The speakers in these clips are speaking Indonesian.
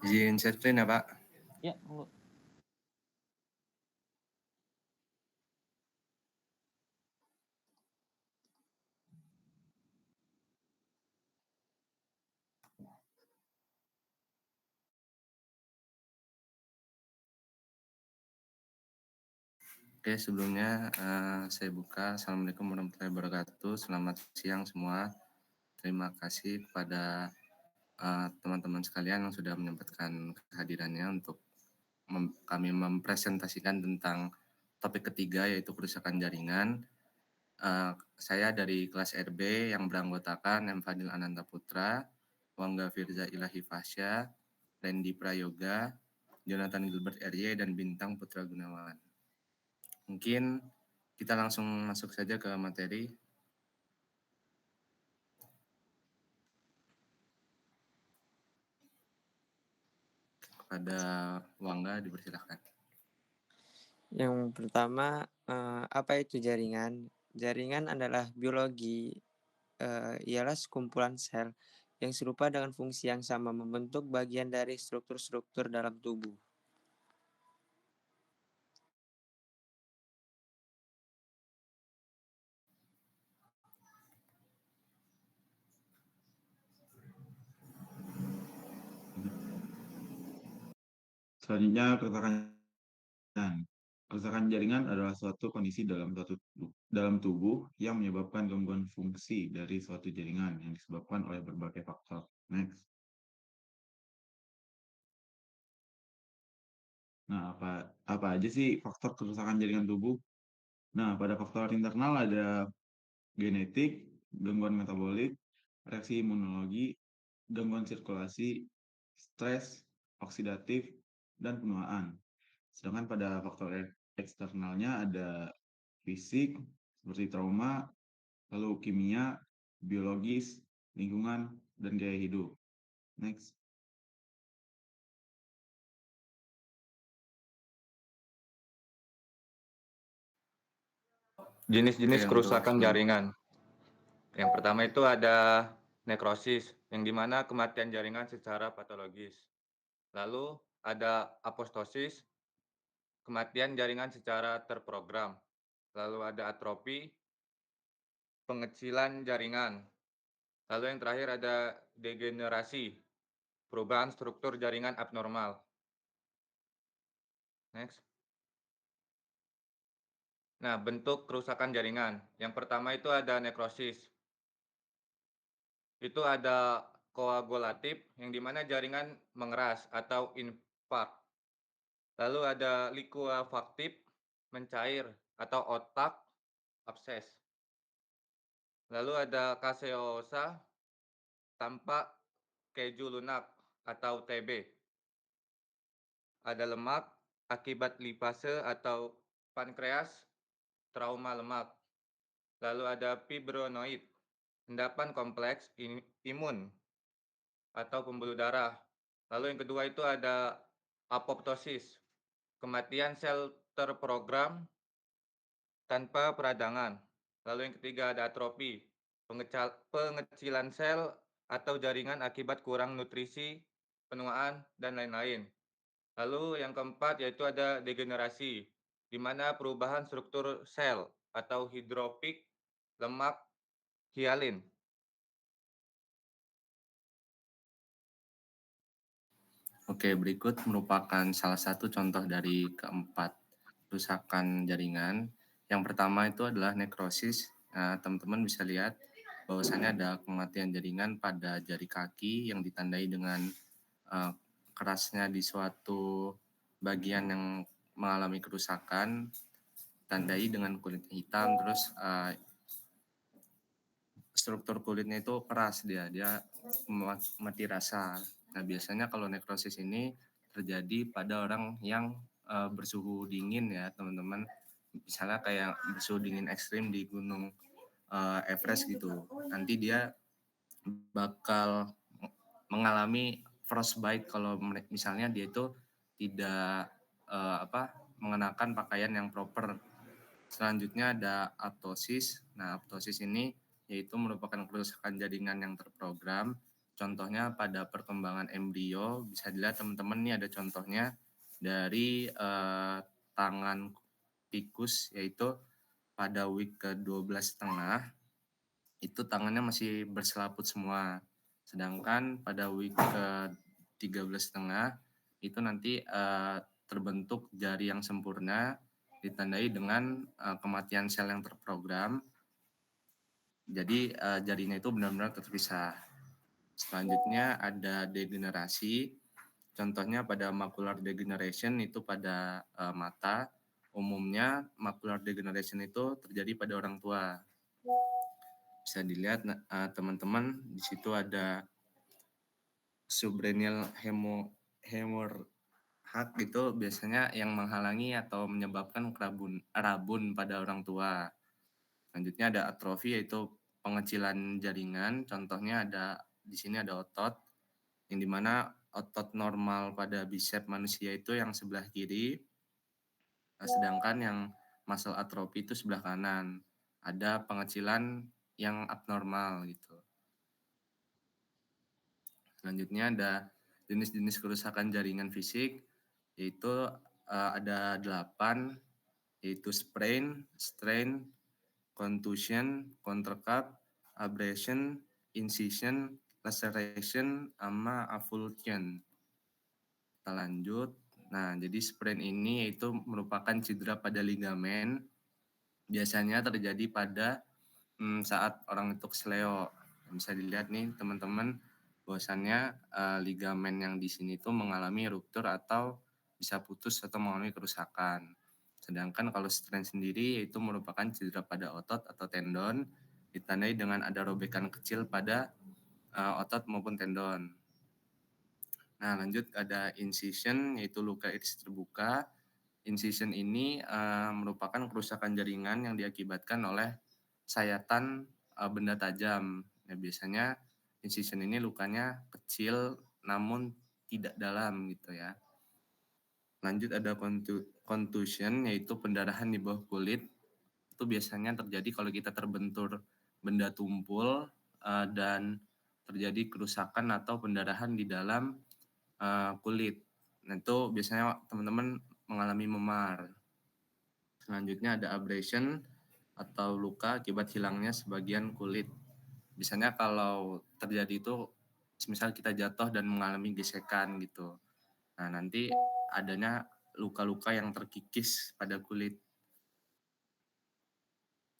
Izin share screen ya, Pak. Ya, monggo. Oke, sebelumnya saya buka. Assalamualaikum warahmatullahi wabarakatuh. Selamat siang semua. Terima kasih kepada teman-teman sekalian yang sudah menyempatkan kehadirannya untuk kami mempresentasikan tentang topik ketiga, yaitu kerusakan jaringan. Saya dari kelas RB yang beranggotakan M. Fadil Ananta Putra, Wangga Firza Ilahi Fasya, Randy Prayoga, Jonathan Gilbert RY, dan Bintang Putra Gunawan. Mungkin kita langsung masuk saja ke materi. Kepada Wangga dipersilahkan. Yang pertama, apa itu jaringan? Jaringan adalah biologi, ialah sekumpulan sel yang serupa dengan fungsi yang sama membentuk bagian dari struktur-struktur dalam tubuh. Selanjutnya, kerusakan jaringan adalah suatu kondisi dalam tubuh yang menyebabkan gangguan fungsi dari suatu jaringan yang disebabkan oleh berbagai faktor. Next. Nah, apa aja sih faktor kerusakan jaringan tubuh? Nah, pada faktor internal ada genetik, gangguan metabolik, reaksi imunologi, gangguan sirkulasi, stres, oksidatif, dan penuaan. Sedangkan pada faktor eksternalnya ada fisik, seperti trauma, lalu kimia, biologis, lingkungan, dan gaya hidup. Next. Jenis-jenis kerusakan untuk jaringan. Yang pertama itu ada nekrosis, yang dimana kematian jaringan secara patologis. Lalu ada apostosis, kematian jaringan secara terprogram. Lalu ada atrofi, pengecilan jaringan. Lalu yang terakhir ada degenerasi, perubahan struktur jaringan abnormal. Next. Nah, bentuk kerusakan jaringan. Yang pertama itu ada nekrosis. Itu ada koagulatif, yang dimana jaringan mengeras atau infark. Lalu ada likuefaktif, mencair atau otak, abses. Lalu ada kaseosa, tampak keju lunak atau TB. Ada lemak akibat lipase atau pankreas, trauma lemak. Lalu ada fibronoid, endapan kompleks imun atau pembuluh darah. Lalu yang kedua itu ada apoptosis, kematian sel terprogram tanpa peradangan. Lalu yang ketiga ada atrofi, pengecilan sel atau jaringan akibat kurang nutrisi, penuaan, dan lain-lain. Lalu yang keempat yaitu ada degenerasi, di mana perubahan struktur sel atau hidrofik, lemak, hialin. Oke, berikut merupakan salah satu contoh dari keempat kerusakan jaringan. Yang pertama itu adalah nekrosis. Nah, teman-teman bisa lihat bahwasannya ada kematian jaringan pada jari kaki yang ditandai dengan kerasnya di suatu bagian yang mengalami kerusakan, tandai dengan kulit hitam, terus struktur kulitnya itu keras, dia mati rasa. Nah, biasanya kalau nekrosis ini terjadi pada orang yang bersuhu dingin ya teman-teman, misalnya kayak bersuhu dingin ekstrim di gunung Everest gitu, nanti dia bakal mengalami frostbite kalau misalnya dia itu tidak mengenakan pakaian yang proper. Selanjutnya ada aptosis. Nah, aptosis ini yaitu merupakan kerusakan jaringan yang terprogram. contohnya pada perkembangan embrio, bisa dilihat teman-teman nih ada contohnya dari tangan tikus, yaitu pada week ke-12,5 itu tangannya masih berselaput semua. Sedangkan pada week ke-13,5 itu nanti terbentuk jari yang sempurna ditandai dengan kematian sel yang terprogram. Jadi jarinya itu benar-benar terpisah. Selanjutnya ada degenerasi. Contohnya pada macular degeneration itu pada mata. Umumnya macular degeneration itu terjadi pada orang tua. Bisa dilihat teman-teman, di situ ada subrenial hemorrhag itu biasanya yang menghalangi atau menyebabkan rabun pada orang tua. Selanjutnya ada atrofi, yaitu pengecilan jaringan. Contohnya di sini ada otot, yang dimana otot normal pada bicep manusia itu yang sebelah kiri, sedangkan yang muscle atrophy itu sebelah kanan. Ada pengecilan yang abnormal gitu. Selanjutnya ada jenis-jenis kerusakan jaringan fisik, yaitu ada 8, yaitu sprain, strain, contusion, countercut, abrasion, incision, laceration, sama avulsion. Kita lanjut. Nah, jadi sprain ini yaitu merupakan cedera pada ligamen. Biasanya terjadi pada saat orang itu kesleo. Bisa dilihat nih teman-teman, bahwasannya ligamen yang di sini itu mengalami ruptur atau bisa putus atau mengalami kerusakan. Sedangkan kalau strain sendiri itu merupakan cedera pada otot atau tendon, ditandai dengan ada robekan kecil pada otot maupun tendon. Nah, lanjut ada incision, yaitu luka iris terbuka. Incision ini merupakan kerusakan jaringan yang diakibatkan oleh sayatan benda tajam. Ya, biasanya incision ini lukanya kecil namun tidak dalam gitu ya. Lanjut ada contusion, yaitu pendarahan di bawah kulit. Itu biasanya terjadi kalau kita terbentur benda tumpul dan terjadi kerusakan atau pendarahan di dalam kulit. Nah, itu biasanya teman-teman mengalami memar. Selanjutnya ada abrasion atau luka akibat hilangnya sebagian kulit. Biasanya kalau terjadi itu misal kita jatuh dan mengalami gesekan gitu. Nah, nanti adanya luka-luka yang terkikis pada kulit.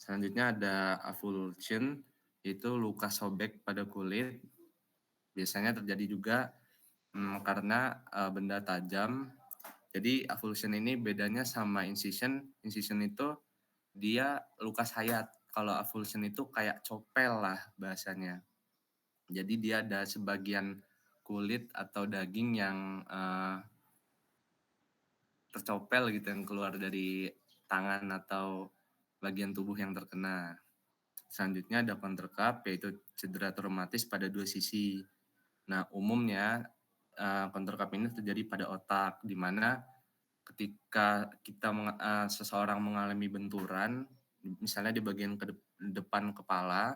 Selanjutnya ada avulsion, yaitu luka sobek pada kulit. Biasanya terjadi juga karena benda tajam. Jadi avulsion ini bedanya sama incision. Incision itu dia luka sayat. Kalau avulsion itu kayak copel lah bahasanya. Jadi dia ada sebagian kulit atau daging yang tercopel gitu, yang keluar dari tangan atau bagian tubuh yang terkena. Selanjutnya ada countercup, yaitu cedera traumatis pada dua sisi. Nah, umumnya countercup ini terjadi pada otak, di mana ketika seseorang mengalami benturan, misalnya di bagian depan kepala,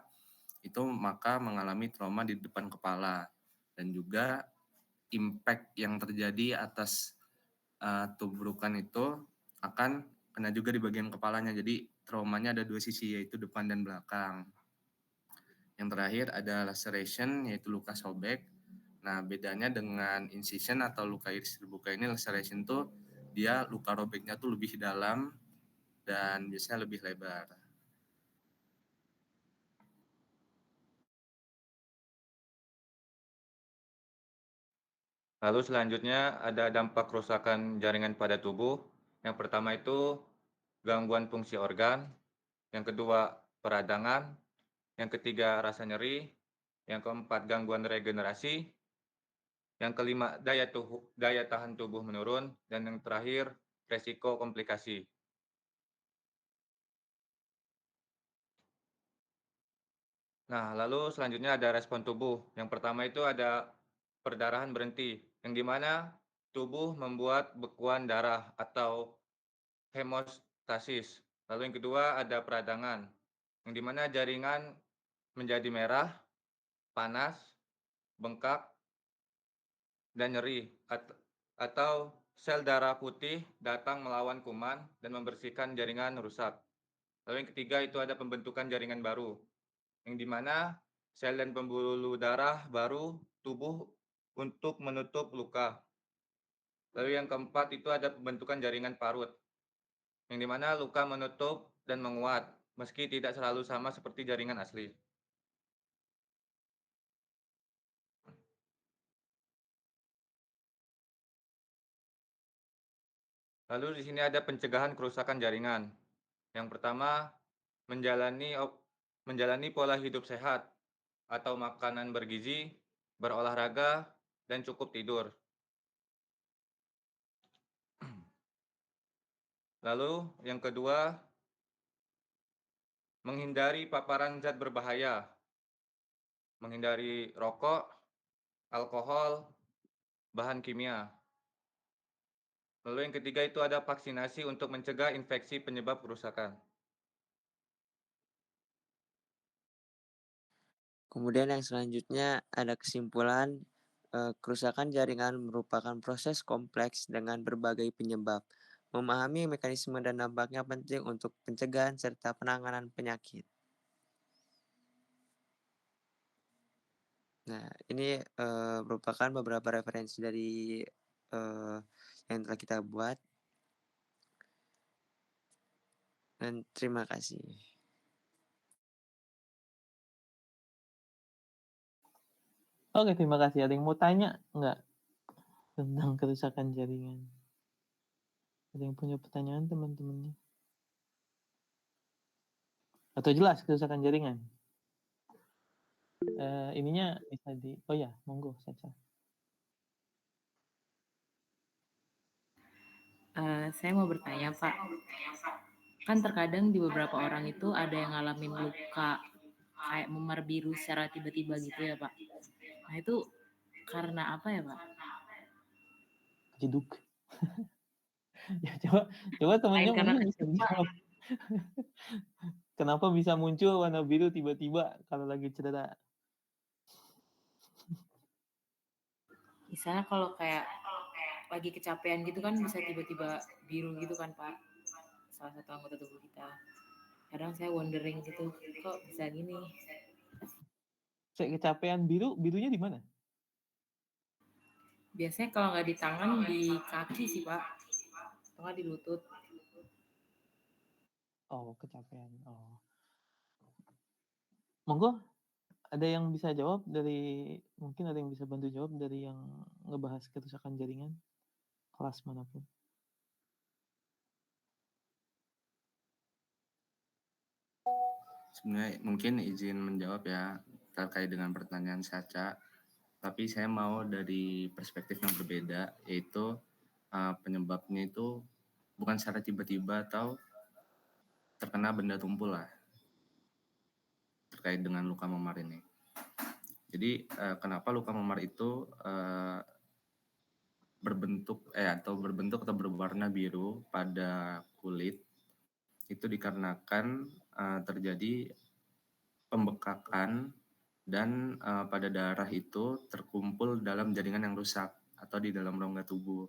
itu maka mengalami trauma di depan kepala. Dan juga impact yang terjadi atas tubrukan itu akan kena juga di bagian kepalanya. Jadi traumanya ada dua sisi, yaitu depan dan belakang. Yang terakhir ada laceration, yaitu luka sobek. Nah, bedanya dengan incision atau luka iris terbuka ini, laceration tuh dia luka robeknya tuh lebih dalam dan biasanya lebih lebar. Lalu selanjutnya ada dampak kerusakan jaringan pada tubuh. Yang pertama itu gangguan fungsi organ, yang kedua peradangan, yang ketiga rasa nyeri, yang keempat gangguan regenerasi, yang kelima daya tahan tubuh menurun, dan yang terakhir resiko komplikasi. Nah, lalu selanjutnya ada respon tubuh. Yang pertama itu ada perdarahan berhenti, yang dimana tubuh membuat bekuan darah atau hemostasis. Lalu yang kedua ada peradangan, yang dimana jaringan menjadi merah, panas, bengkak, dan nyeri, atau sel darah putih datang melawan kuman dan membersihkan jaringan rusak. Lalu yang ketiga itu ada pembentukan jaringan baru, yang dimana sel dan pembuluh darah baru tubuh untuk menutup luka. Lalu yang keempat itu ada pembentukan jaringan parut, yang dimana luka menutup dan menguat, meski tidak selalu sama seperti jaringan asli. Lalu di sini ada pencegahan kerusakan jaringan. Yang pertama, menjalani pola hidup sehat atau makanan bergizi, berolahraga, dan cukup tidur. Lalu yang kedua, menghindari paparan zat berbahaya, menghindari rokok, alkohol, bahan kimia. Lalu yang ketiga itu ada vaksinasi untuk mencegah infeksi penyebab kerusakan. Kemudian yang selanjutnya ada kesimpulan, kerusakan jaringan merupakan proses kompleks dengan berbagai penyebab. Memahami mekanisme dan dampaknya penting untuk pencegahan serta penanganan penyakit. Nah, ini merupakan beberapa referensi dari yang telah kita buat. Dan terima kasih. Oke, terima kasih. Ada yang mau tanya nggak tentang kerusakan jaringan? Ada yang punya pertanyaan teman-temannya? Atau jelas kerusakan jaringan? Ininya bisa oh ya, monggo Sacha. Saya mau bertanya, Pak. Kan terkadang di beberapa orang itu ada yang ngalamin luka kayak memar biru secara tiba-tiba gitu ya, Pak. Nah, itu karena apa ya, Pak? Jeduk. Ya, coba temannya Lain karena mungkin bisa kecewa, jawab. Kenapa bisa muncul warna biru tiba-tiba kalau lagi cedera? misalnya kalau kayak lagi kecapean gitu kan bisa tiba-tiba biru gitu kan, Pak. Salah satu anggota tubuh kita. Kadang saya wondering gitu, kok bisa gini? Saya kecapean birunya di mana? Biasanya kalau nggak di tangan, di kaki sih, Pak. Atau nggak di lutut. Oh, kecapean. Oh. Monggo, ada yang bisa jawab mungkin ada yang bisa bantu jawab dari yang ngebahas kerusakan jaringan kelas manapun. Sebenarnya mungkin izin menjawab ya terkait dengan pertanyaan Sacha, tapi saya mau dari perspektif yang berbeda, yaitu penyebabnya itu bukan secara tiba-tiba atau terkena benda tumpul lah terkait dengan luka memar ini. Jadi kenapa luka memar itu berbentuk atau berwarna biru pada kulit itu dikarenakan terjadi pembekakan dan pada darah itu terkumpul dalam jaringan yang rusak atau di dalam rongga tubuh.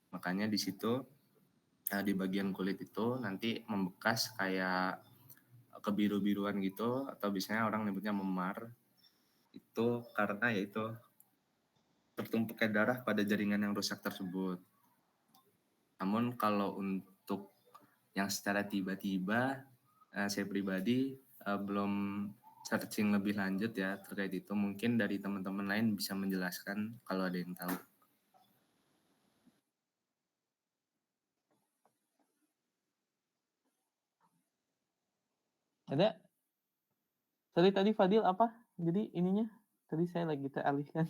Makanya di situ di bagian kulit itu nanti membekas kayak kebiru-biruan gitu, atau biasanya orang nyebutnya memar. Itu karena yaitu tertumpuknya darah pada jaringan yang rusak tersebut. Namun kalau untuk yang secara tiba-tiba, saya pribadi belum searching lebih lanjut ya terkait itu. Mungkin dari teman-teman lain bisa menjelaskan kalau ada yang tahu. Ada? Tadi Fadil apa? Jadi ininya tadi saya lagi teralihkan.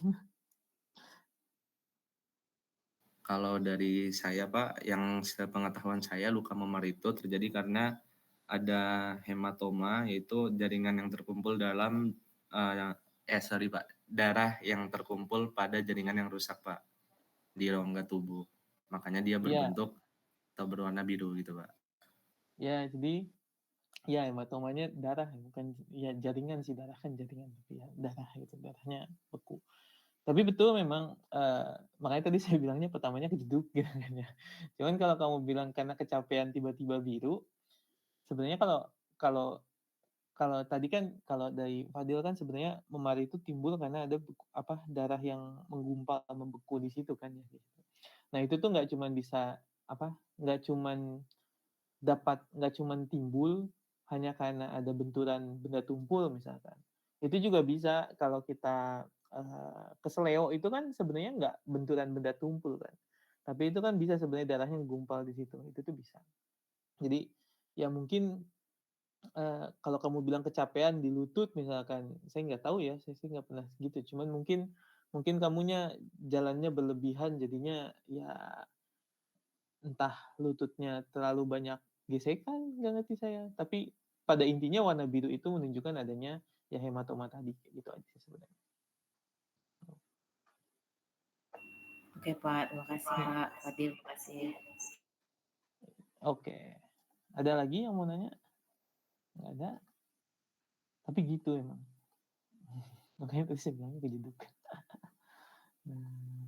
Kalau dari saya Pak, yang sepengetahuan saya luka memar itu terjadi karena ada hematoma, yaitu jaringan yang terkumpul dalam Pak, darah yang terkumpul pada jaringan yang rusak Pak di rongga tubuh. Makanya dia berbentuk atau berwarna biru gitu Pak. Ya, jadi ya hematomanya darah bukan ya jaringan sih, darah kan jaringan tapi ya darah gitu, darahnya beku. Tapi betul memang, makanya tadi saya bilangnya pertamanya kejeduk gitu kan ya. Cuman kalau kamu bilang karena kecapean tiba-tiba biru, sebenarnya kalau kalau kalau tadi kan kalau dari Fadil kan sebenarnya memar itu timbul karena ada darah yang menggumpal, membeku di situ kan ya, gitu. Nah itu tuh nggak cuman bisa nggak cuman timbul hanya karena ada benturan benda tumpul misalkan. Itu juga bisa kalau kita keseleo itu kan sebenarnya nggak benturan benda tumpul kan. Tapi itu kan bisa sebenarnya darahnya gumpal di situ. Itu tuh bisa. Jadi ya mungkin kalau kamu bilang kecapean di lutut misalkan, saya nggak tahu ya, saya sih nggak pernah gitu. Cuman mungkin mungkin kamunya jalannya berlebihan jadinya ya entah lututnya terlalu banyak gesekan, nggak ngerti saya. Tapi pada intinya warna biru itu menunjukkan adanya ya hematoma tadi, gitu aja sih sebenarnya. Oke Pak, terima kasih Pak Fadil, terima kasih. Oke, ada lagi yang mau nanya? Nggak ada. Tapi gitu emang. Makanya tadi saya bilangnya kejeduk. Nah,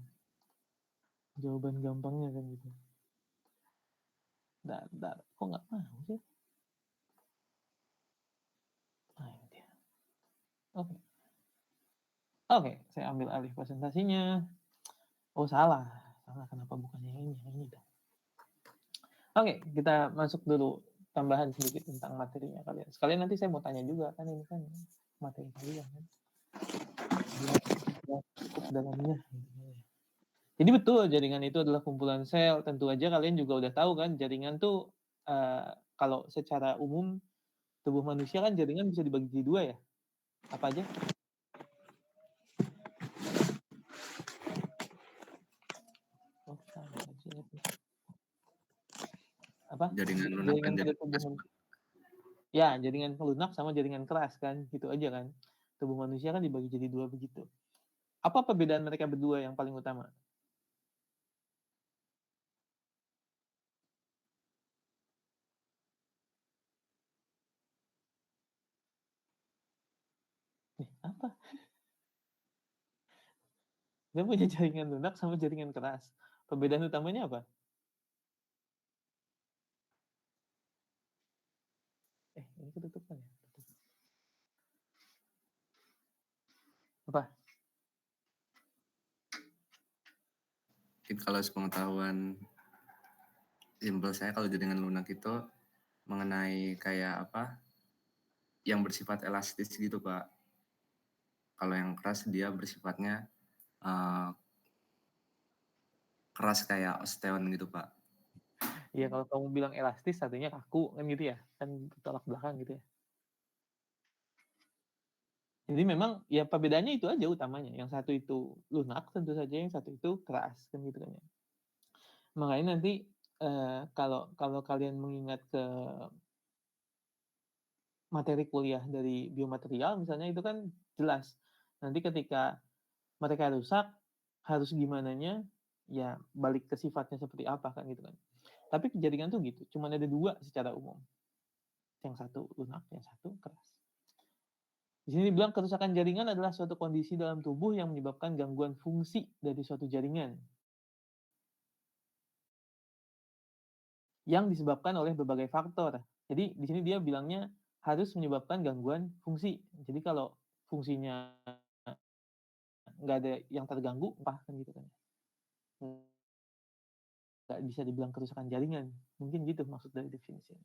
jawaban gampangnya kan gitu. Dar, kok nggak mau sih? Ah, ini dia. Oke. Oke, saya ambil alih presentasinya. Oh, salah. Salah, kenapa bukan yang ini? Yang ini dong. Oke, kita masuk dulu tambahan sedikit tentang materinya kalian. Sekalian nanti saya mau tanya juga, kan ini kan materi kalian kan. Biar cukup dalamnya. Jadi betul jaringan itu adalah kumpulan sel. Tentu aja kalian juga udah tahu kan jaringan tuh kalau secara umum tubuh manusia kan jaringan bisa dibagi jadi dua ya. Apa aja? Oh, apa? Jaringan lunak dan Jaringan pada jaringan tubuh keras. manusia. Ya, jaringan lunak sama jaringan keras kan, gitu aja kan. Tubuh manusia kan dibagi jadi dua begitu. Apa perbedaan mereka berdua yang paling utama? Apa? Dia punya jaringan lunak sama jaringan keras. Perbedaan utamanya apa? Ini ketutupan ya? Apa? Mungkin kalau sepengetahuan simpel saya, kalau jaringan lunak itu mengenai kayak apa yang bersifat elastis gitu Pak. Kalau yang keras dia bersifatnya keras kayak osteon gitu Pak. Iya, kalau kamu bilang elastis artinya kaku kan gitu ya, kan tolak belakang gitu ya. Jadi memang ya perbedaannya itu aja utamanya. Yang satu itu lunak tentu saja, yang satu itu keras kan gitu kan ya. Makanya nanti kalau kalian mengingat ke materi kuliah dari biomaterial misalnya itu kan jelas. Nanti ketika mereka rusak harus gimananya ya balik ke sifatnya seperti apa kan gitu kan. Tapi jaringan tuh gitu, cuma ada dua secara umum. Yang satu lunak, yang satu keras. Di sini dibilang kerusakan jaringan adalah suatu kondisi dalam tubuh yang menyebabkan gangguan fungsi dari suatu jaringan yang disebabkan oleh berbagai faktor. Jadi di sini dia bilangnya harus menyebabkan gangguan fungsi. Jadi kalau fungsinya nggak ada yang terganggu, apa kan gitu kan? Nggak bisa dibilang kerusakan jaringan. Mungkin gitu maksud dari definisi.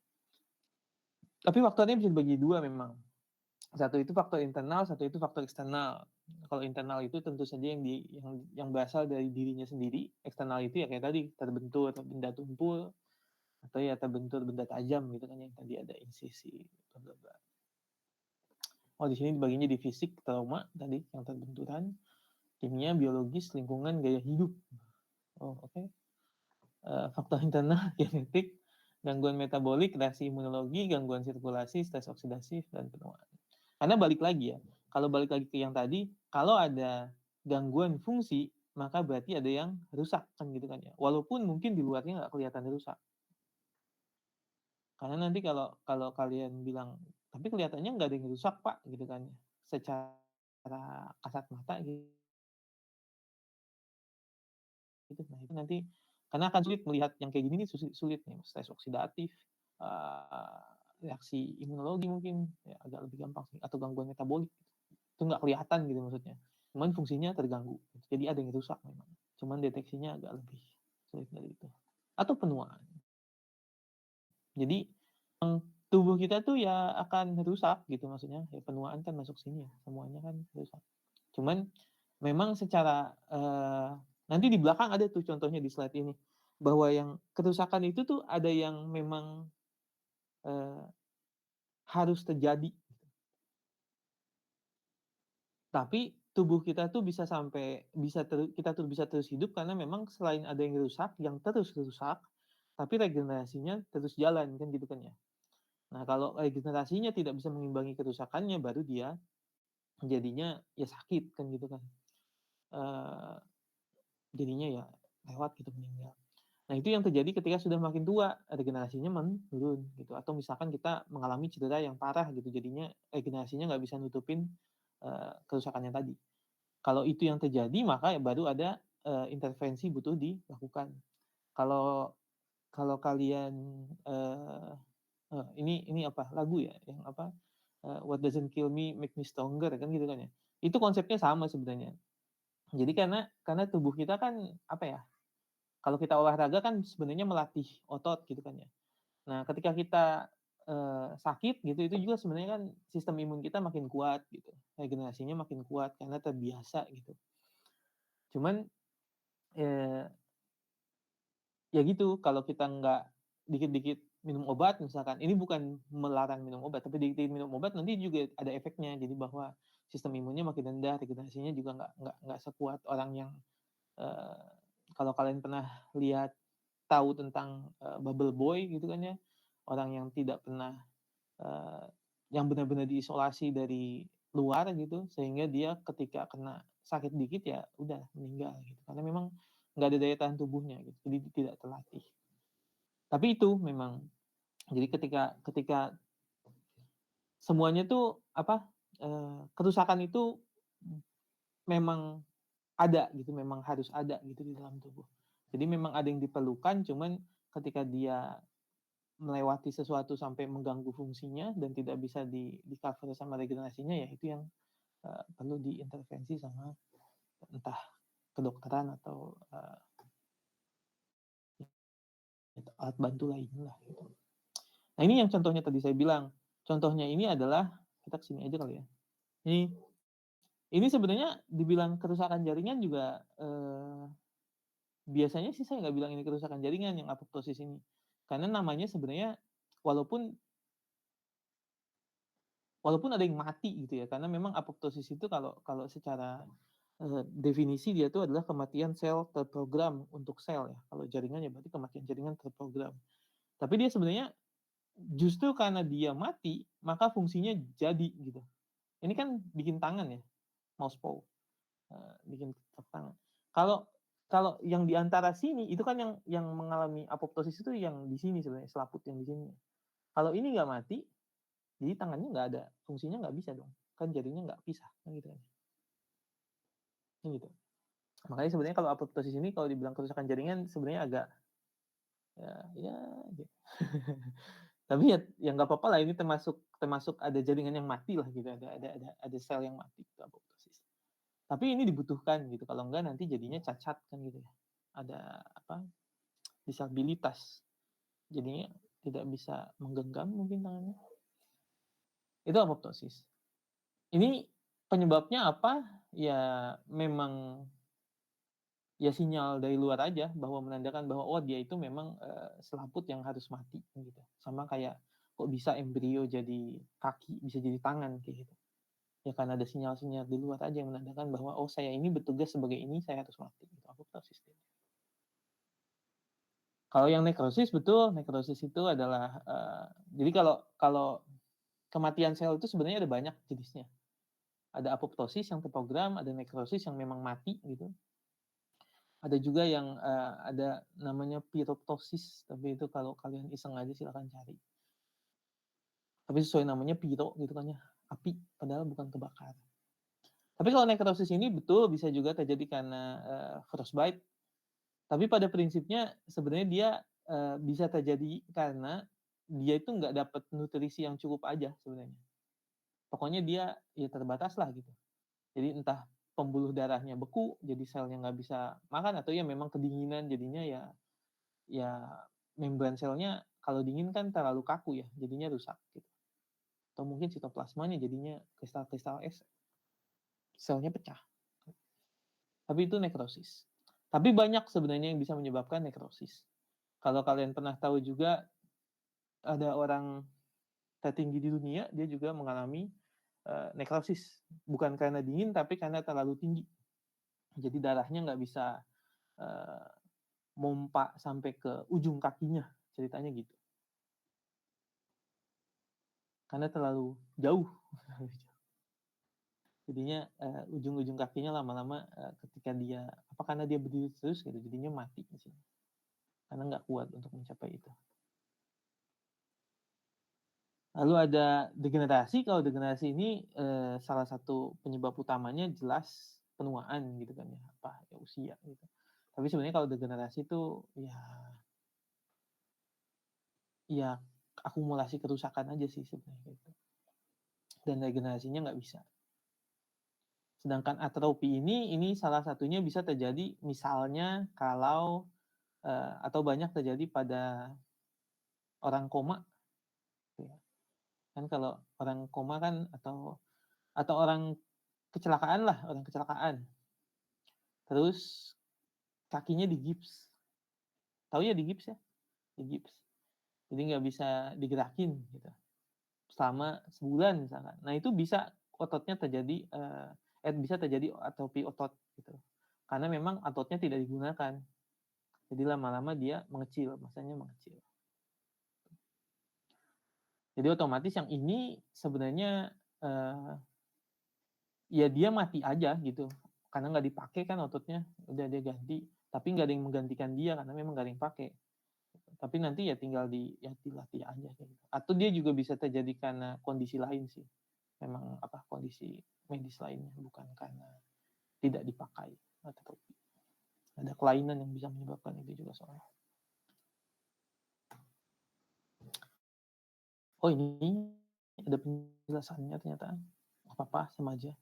Tapi faktornya bisa dibagi dua memang. Satu itu faktor internal, satu itu faktor eksternal. Kalau internal itu tentu saja yang berasal dari dirinya sendiri. Eksternal itu ya kayak tadi terbentur benda tumpul atau ya terbentur benda tajam gitu kan yang tadi ada insisi. Bla bla. Oh di sini dibaginya di fisik, trauma tadi yang terbenturan, kimia, biologis, lingkungan, gaya hidup. Oh oke. Okay. Faktor internal, genetik, gangguan metabolik, reaksi imunologi, gangguan sirkulasi, stres oksidasif, dan penuaan. Karena balik lagi ya, kalau balik lagi ke yang tadi, kalau ada gangguan fungsi, maka berarti ada yang rusak kan gitu kan ya. Walaupun mungkin di luarnya nggak kelihatan rusak. Karena nanti kalau kalian bilang, tapi kelihatannya nggak ada yang rusak Pak gitu kan ya. Secara kasat mata gitu gitu. Nah itu nanti karena akan sulit melihat yang kayak gini nih sulit nih, stres oksidatif, reaksi imunologi mungkin ya agak lebih gampang sih, atau gangguan metabolik itu nggak kelihatan gitu maksudnya, cuman fungsinya terganggu, jadi ada yang rusak memang, cuman deteksinya agak lebih sulit dari itu, atau penuaan. Jadi tubuh kita tuh ya akan rusak gitu maksudnya, ya penuaan kan masuk sini ya, semuanya kan rusak. Cuman memang secara nanti di belakang ada tuh contohnya di slide ini, bahwa yang kerusakan itu tuh ada yang memang harus terjadi. Tapi tubuh kita tuh bisa sampai kita tuh bisa terus hidup karena memang selain ada yang rusak, yang terus rusak, tapi regenerasinya terus jalan kan gitu kan ya. Nah kalau regenerasinya tidak bisa mengimbangi kerusakannya, baru dia jadinya ya sakit kan gitu kan. Jadinya ya lewat gitu meninggal. Nah itu yang terjadi ketika sudah makin tua, regenerasinya menurun gitu. Atau misalkan kita mengalami cedera yang parah gitu, jadinya regenerasinya nggak bisa nutupin kerusakannya tadi. Kalau itu yang terjadi, maka baru ada intervensi butuh dilakukan. Kalau kalian ini apa lagu ya, yang apa What Doesn't Kill Me Make Me Stronger kan gitu kan ya. Itu konsepnya sama sebenarnya. Jadi karena tubuh kita kan apa ya? Kalau kita olahraga kan sebenarnya melatih otot gitu kan ya. Nah, ketika kita sakit gitu, itu juga sebenarnya kan sistem imun kita makin kuat gitu, regenerasinya makin kuat karena terbiasa gitu. Cuman ya gitu, kalau kita nggak dikit-dikit minum obat misalkan, ini bukan melarang minum obat, tapi dikit-dikit minum obat nanti juga ada efeknya. Jadi bahwa sistem imunnya makin rendah, regenerasinya juga nggak sekuat orang yang kalau kalian pernah lihat tahu tentang bubble boy gitu kan ya, orang yang tidak pernah yang benar-benar diisolasi dari luar gitu, sehingga dia ketika kena sakit dikit ya udah meninggal gitu, karena memang nggak ada daya tahan tubuhnya gitu, jadi tidak terlatih. Tapi itu memang jadi ketika semuanya tuh apa kerusakan itu memang ada gitu, memang harus ada gitu di dalam tubuh. Jadi memang ada yang diperlukan, cuman ketika dia melewati sesuatu sampai mengganggu fungsinya dan tidak bisa di cover sama regenerasinya, ya itu yang perlu diintervensi sama entah kedokteran atau alat bantu lainnya lah gitu. Nah ini yang contohnya tadi saya bilang, contohnya ini adalah kita kesini aja kali ya. Ini sebenarnya dibilang kerusakan jaringan juga biasanya sih saya nggak bilang ini kerusakan jaringan yang apoptosis ini, karena namanya sebenarnya walaupun ada yang mati gitu ya, karena memang apoptosis itu kalau secara definisi dia itu adalah kematian sel terprogram untuk sel ya. Kalau jaringan ya berarti kematian jaringan terprogram. Tapi dia sebenarnya justru karena dia mati, maka fungsinya jadi gitu. Ini kan bikin tangan ya, mouse paw, bikin tangan. Kalau yang di antara sini itu kan yang mengalami apoptosis itu yang di sini sebenarnya, selaput yang di sini. Kalau ini nggak mati, jadi tangannya nggak ada, fungsinya nggak bisa dong, kan jadinya nggak pisah, kan gitu kan. Gitu. Makanya sebenarnya kalau apoptosis ini kalau dibilang kerusakan jaringan sebenarnya agak ya gitu. Tapi ya nggak apa-apa lah, ini termasuk ada jaringan yang mati lah gitu, ada sel yang mati itu apoptosis. Tapi ini dibutuhkan gitu, kalau enggak nanti jadinya cacat kan gitu ya. Ada apa? Disabilitas. Jadinya tidak bisa menggenggam mungkin tangannya. Itu apoptosis. Ini penyebabnya apa? Ya memang ya sinyal dari luar aja bahwa menandakan bahwa oh dia itu memang selaput yang harus mati gitu. Sama kayak kok bisa embrio jadi kaki, bisa jadi tangan kayak gitu. Ya karena ada sinyal-sinyal di luar aja yang menandakan bahwa oh saya ini bertugas sebagai ini, saya harus mati gitu. Apoptosis. Kalau yang nekrosis, betul, nekrosis itu adalah jadi kalau kematian sel itu sebenarnya ada banyak jenisnya. Ada apoptosis yang terprogram, ada nekrosis yang memang mati gitu. Ada juga yang ada namanya piroptosis, tapi itu kalau kalian iseng aja silakan cari. Tapi sesuai namanya piro gitu kan ya, api, padahal bukan kebakar. Tapi kalau nekrosis ini betul bisa juga terjadi karena frostbite. Tapi pada prinsipnya sebenarnya dia bisa terjadi karena dia itu nggak dapat nutrisi yang cukup aja sebenarnya. Pokoknya dia ya terbatas lah gitu. Jadi entah pembuluh darahnya beku, jadi selnya nggak bisa makan, atau ya memang kedinginan jadinya ya membran selnya kalau dingin kan terlalu kaku ya, jadinya rusak gitu. Atau mungkin sitoplasmanya jadinya kristal-kristal es, selnya pecah. Tapi itu nekrosis. Tapi banyak sebenarnya yang bisa menyebabkan nekrosis. Kalau kalian pernah tahu juga ada orang tertinggi di dunia, dia juga mengalami nekrosis. Bukan karena dingin, tapi karena terlalu tinggi. Jadi darahnya nggak bisa mompa sampai ke ujung kakinya, ceritanya gitu. Karena terlalu jauh. Jadinya ujung-ujung kakinya lama-lama ketika dia, karena dia berdiri terus gitu, jadinya mati di sini. Karena nggak kuat untuk mencapai itu. Lalu ada degenerasi. Kalau degenerasi ini salah satu penyebab utamanya jelas penuaan gitu kan ya, usia gitu. Tapi sebenarnya kalau degenerasi itu ya akumulasi kerusakan aja sih sebenarnya gitu. Dan regenerasinya nggak bisa. Sedangkan atrofi ini salah satunya bisa terjadi misalnya kalau atau banyak terjadi pada orang koma. Kan kalau orang koma kan atau orang kecelakaan lah, orang kecelakaan. Terus kakinya digips. Tahu ya digips ya? Digips. Jadi nggak bisa digerakin gitu. Selama sebulan misalkan. Nah itu bisa ototnya terjadi, bisa terjadi atrofi otot gitu. Karena memang ototnya tidak digunakan. Jadi lama-lama dia mengecil, masanya mengecil. Jadi otomatis yang ini sebenarnya ya dia mati aja gitu. Karena nggak dipakai kan ototnya, udah dia ganti. Tapi nggak ada yang menggantikan dia karena memang nggak ada yang pakai. Tapi nanti ya tinggal dilatih aja gitu. Atau dia juga bisa terjadi karena kondisi lain sih. Memang kondisi medis lainnya, bukan karena tidak dipakai atau ada kelainan yang bisa menyebabkan itu juga soalnya. Oh ini ada penjelasannya ternyata. Apa-apa sama aja.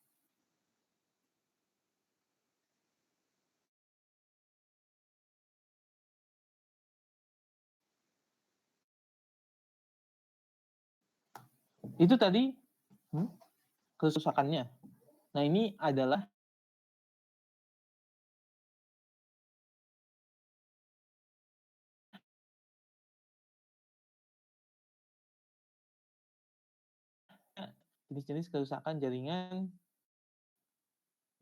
Itu tadi kerusakannya. Nah ini adalah jenis-jenis kerusakan jaringan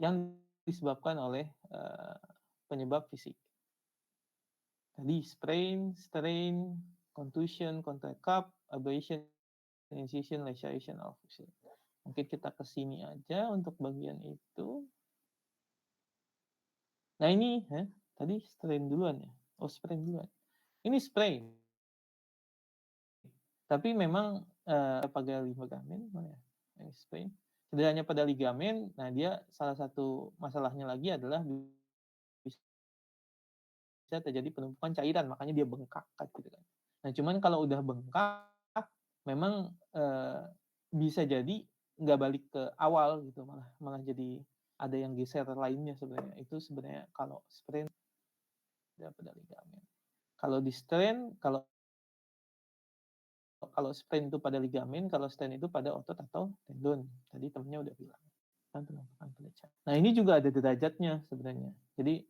yang disebabkan oleh penyebab fisik. Tadi sprain, strain, contusion, contract cup, abrasion, incision, laceration, or fusion. Mungkin kita ke sini aja untuk bagian itu. Nah ini, tadi strain duluan ya. Oh sprain duluan. Ini sprain. Tapi memang pada ligamen, ini sprain. Setidaknya pada ligamen, nah dia salah satu masalahnya lagi adalah bisa terjadi penumpukan cairan, makanya dia bengkak gitu kan. Nah cuman kalau udah bengkak, memang bisa jadi nggak balik ke awal gitu, malah jadi ada yang geser lainnya sebenarnya. Itu sebenarnya kalau sprain pada ligamen. Kalau di strain, kalau sprain itu pada ligamen, kalau strain itu pada otot atau tendon. Tadi temennya udah bilang. Nah ini juga ada derajatnya sebenarnya. Jadi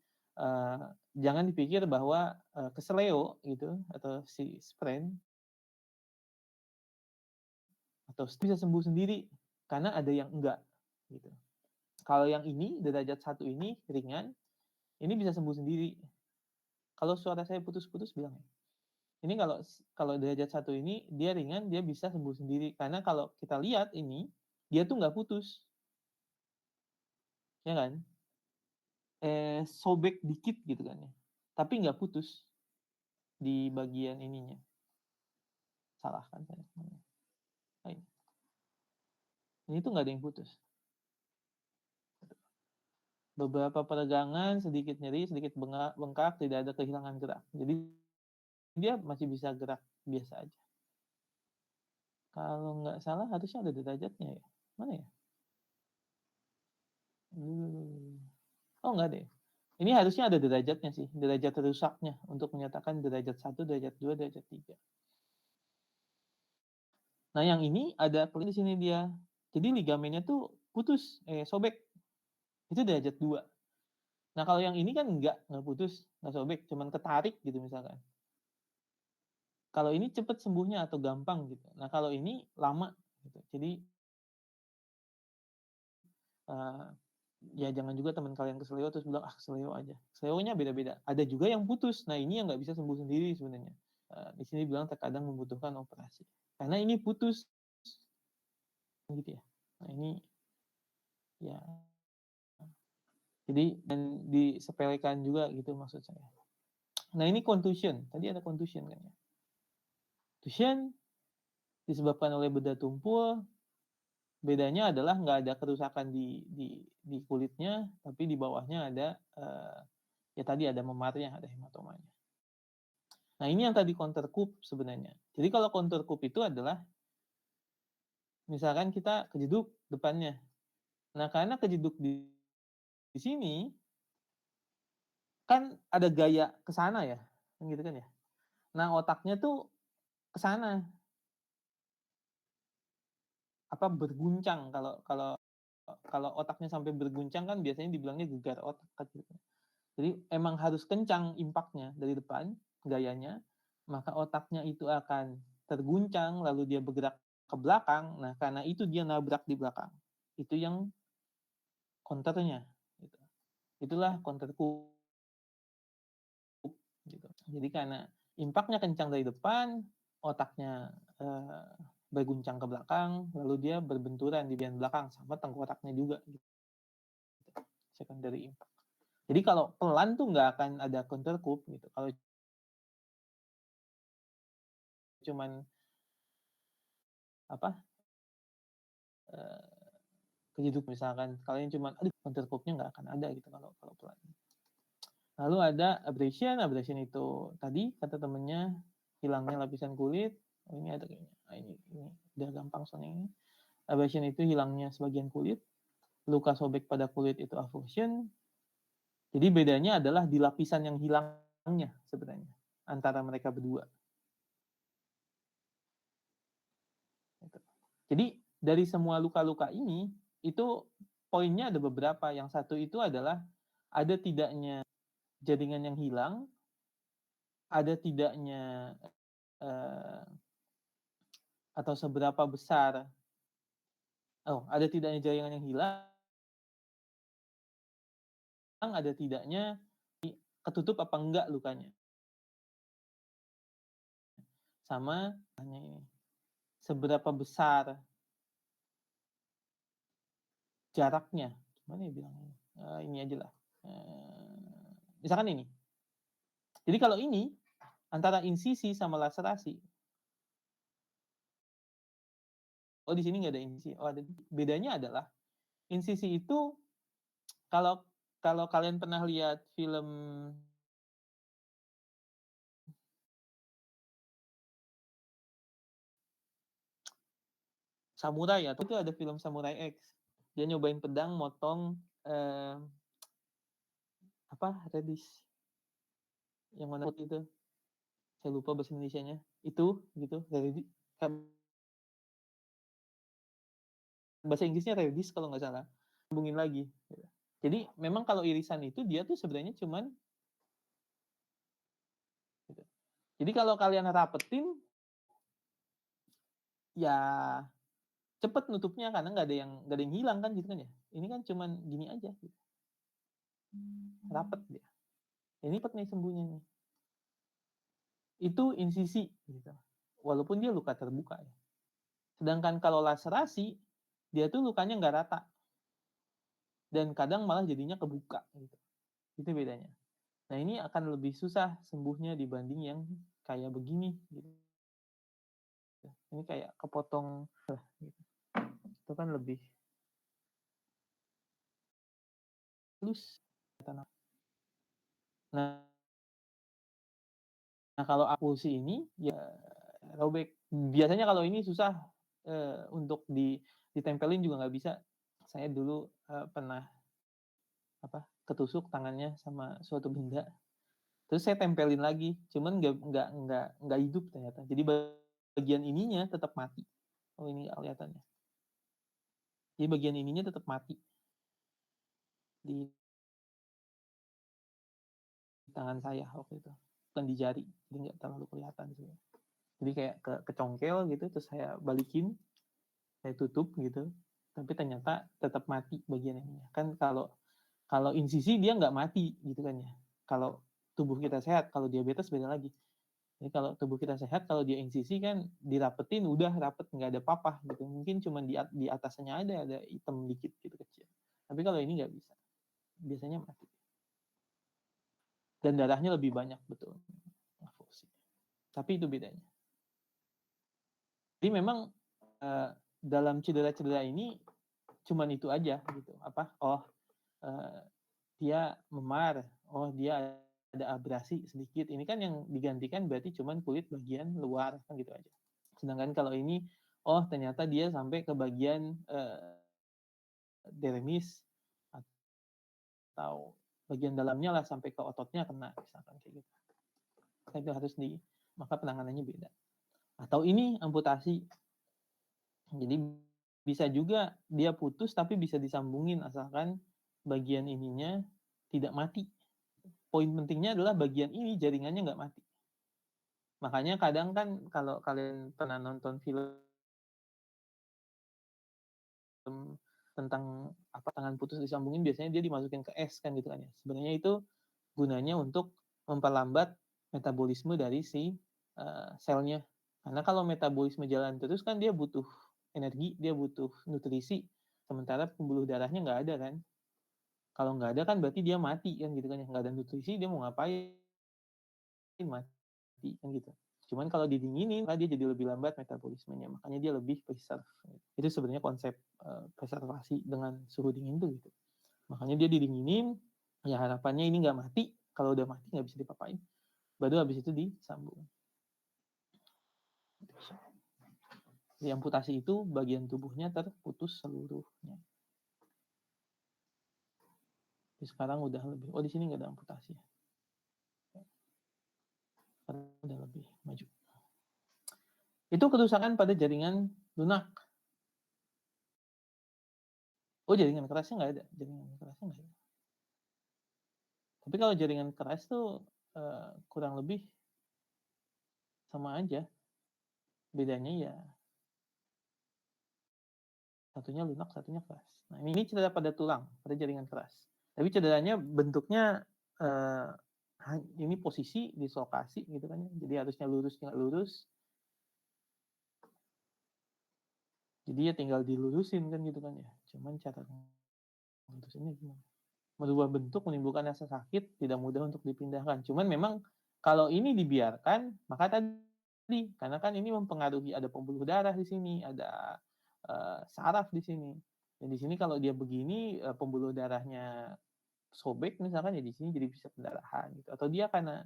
jangan dipikir bahwa keseleo gitu atau si sprain atau bisa sembuh sendiri, karena ada yang enggak gitu. Kalau yang ini derajat 1 ini ringan, ini bisa sembuh sendiri. Kalau suara saya putus-putus bilang ya. Ini kalau derajat 1 ini dia ringan, dia bisa sembuh sendiri. Karena kalau kita lihat ini, dia tuh nggak putus. Ya kan? Sobek dikit gitu kan ya. Tapi nggak putus di bagian ininya. Salah kan saya. Nah, ini tuh nggak ada yang putus. beberapa peregangan, sedikit nyeri, sedikit bengkak, tidak ada kehilangan gerak. Jadi dia masih bisa gerak biasa aja. Kalau nggak salah harusnya ada derajatnya ya. Mana ya? Oh nggak deh. Ini harusnya ada derajatnya sih, derajat rusaknya untuk menyatakan derajat 1, derajat 2, derajat 3. Nah, yang ini ada di sini dia. Jadi ligamennya tuh putus, sobek. Itu derajat 2. Nah, kalau yang ini kan enggak putus, nggak sobek, cuman ketarik gitu misalkan. Kalau ini cepat sembuhnya atau gampang gitu. Nah, kalau ini lama gitu. Jadi ya jangan juga teman kalian keseleo terus bilang keseleo aja. Keseleo-nya beda-beda. Ada juga yang putus. Nah, ini yang nggak bisa sembuh sendiri sebenarnya. Di sini bilang terkadang membutuhkan operasi. Karena ini putus gitu ya. Nah, ini ya jadi dan disepelekan juga gitu maksud saya. Nah, ini contusion. Tadi ada contusion kan ya. Contusion disebabkan oleh bedah tumpul. Bedanya adalah nggak ada kerusakan di kulitnya, tapi di bawahnya ada ya tadi ada memarnya, ada hematomanya. Nah, ini yang tadi counter cup sebenarnya. Jadi kalau counter cup itu adalah misalkan kita kejeduk depannya. Nah, karena kejeduk di sini kan ada gaya ke sana ya, gitu kan ya. Nah, otaknya tuh ke sana. Apa berguncang kalau otaknya sampai berguncang kan biasanya dibilangnya gegar otak kan gitu. Jadi emang harus kencang impaknya dari depan gayanya, maka otaknya itu akan terguncang lalu dia bergerak ke belakang. Nah, karena itu dia nabrak di belakang. Itu yang counternya gitu. Itulah counter coup gitu. Jadi karena impaknya kencang dari depan, otaknya berguncang ke belakang, lalu dia berbenturan di bagian belakang sama tengkoraknya juga gitu. Secondary impact. Jadi kalau pelan tuh nggak akan ada counter coup gitu. Kalau cuman apa kejeduk misalkan kalian cuman counter coup-nya nggak akan ada gitu kalau pelan. Lalu ada abrasion itu tadi kata temennya hilangnya lapisan kulit. Oh, ini ada kayaknya. Nah, ini udah gampang soalnya ini. Abrasion itu hilangnya sebagian kulit. Luka sobek pada kulit itu avulsion. Jadi bedanya adalah di lapisan yang hilangnya sebenarnya antara mereka berdua. Jadi dari semua luka-luka ini itu poinnya ada beberapa. Yang satu itu adalah ada tidaknya jaringan yang hilang, ada tidaknya atau seberapa besar, ada tidaknya jaringan yang hilang, ada tidaknya ketutup apa enggak lukanya. Sama ini, seberapa besar jaraknya. Gimana ya bilangnya? Ini aja lah. Misalkan ini. Jadi kalau ini antara insisi sama laserasi. Oh, di sini nggak ada insisi. Oh, ada. Bedanya adalah insisi itu kalau kalian pernah lihat film samurai atau itu ada film Samurai X. Dia nyobain pedang motong radish yang mana itu. Saya lupa bahasa Indonesianya. Itu gitu, radish. Bahasa Inggrisnya radish kalau nggak salah. Hubungin lagi. Jadi memang kalau irisan itu dia tuh sebenarnya cuman gitu. Jadi kalau kalian rapetin ya cepet nutupnya karena nggak ada yang hilang kan gitu kan ya. Ini kan cuman gini aja gitu. Rapet dia. Ini cepet nih sembuhnya nih. Itu insisi gitu. Walaupun dia luka terbuka ya. Sedangkan kalau laserasi dia tuh lukanya nggak rata. Dan kadang malah jadinya kebuka gitu. Itu bedanya. Nah, ini akan lebih susah sembuhnya dibanding yang kayak begini gitu. Ini kayak kepotong gitu. Itu kan lebih halus. Nah, kalau avulsi ini ya robek. Biasanya kalau ini susah untuk ditempelin juga nggak bisa. Saya dulu pernah ketusuk tangannya sama suatu benda. Terus saya tempelin lagi, cuman nggak hidup ternyata. Jadi bagian ininya tetap mati. Oh ini kelihatannya. Jadi bagian ininya tetap mati di tangan saya waktu itu, bukan di jari, jadi nggak terlalu kelihatan sih. Jadi kayak kecongkel gitu, terus saya balikin, saya tutup gitu, tapi ternyata tetap mati bagian ininya. Kan kalau insisi dia nggak mati gitu kan ya. Kalau tubuh kita sehat, kalau diabetes beda lagi. Jadi kalau tubuh kita sehat, kalau dia insisi kan dirapetin udah rapet, nggak ada apa-apa gitu. Mungkin cuma di atasnya ada hitam dikit gitu kecil. Tapi kalau ini nggak bisa, biasanya mati. Dan darahnya lebih banyak betul. Tapi itu bedanya. Jadi memang dalam cedera-cedera ini cuman itu aja gitu. Dia memar, dia ada abrasi sedikit. Ini kan yang digantikan berarti cuman kulit bagian luar kan gitu aja. Sedangkan kalau ini ternyata dia sampai ke bagian dermis atau bagian dalamnya lah sampai ke ototnya kena misalkan kayak gitu. Itu harus maka penanganannya beda. Atau ini amputasi. Jadi bisa juga dia putus tapi bisa disambungin asalkan bagian ininya tidak mati. Poin pentingnya adalah bagian ini jaringannya nggak mati. Makanya kadang kan kalau kalian pernah nonton film tentang tangan putus disambungin, biasanya dia dimasukin ke es kan gitu kan ya. Sebenarnya itu gunanya untuk memperlambat metabolisme dari si selnya. Karena kalau metabolisme jalan terus kan dia butuh energi, dia butuh nutrisi. Sementara pembuluh darahnya nggak ada kan. Kalau nggak ada kan berarti dia mati kan gitu kan ya. Nggak ada nutrisi, dia mau ngapain? Mati kan gitu. Cuman kalau didinginin, dia jadi lebih lambat metabolismenya. Makanya dia lebih preserve. Itu sebenarnya konsep preservasi dengan suhu dingin tuh gitu. Makanya dia didinginin, ya harapannya ini nggak mati. Kalau udah mati nggak bisa dipapain. Baru habis itu disambung. Di amputasi itu bagian tubuhnya terputus seluruhnya. Tapi sekarang udah lebih. Di sini nggak ada amputasi. Sekarang udah lebih maju. Itu kerusakan pada jaringan lunak. Jaringan kerasnya nggak ada. Jaringan kerasnya nggak ada. Tapi kalau jaringan keras tuh kurang lebih sama aja. Bedanya ya satunya lunak, satunya keras. Nah ini cedera pada tulang, pada jaringan keras. Tapi cederanya bentuknya ini posisi dislokasi gitu kan ya. Jadi harusnya lurus nggak lurus. Jadi ya tinggal dilurusin kan gitu kan ya. Cuman cara lurusinnya gimana? Merubah bentuk menimbulkan rasa sakit, tidak mudah untuk dipindahkan. Cuman memang kalau ini dibiarkan, maka tadi karena kan ini mempengaruhi ada pembuluh darah di sini, ada saraf di sini. Dan di sini kalau dia begini pembuluh darahnya sobek misalkan ya di sini jadi bisa pendarahan gitu. Atau dia karena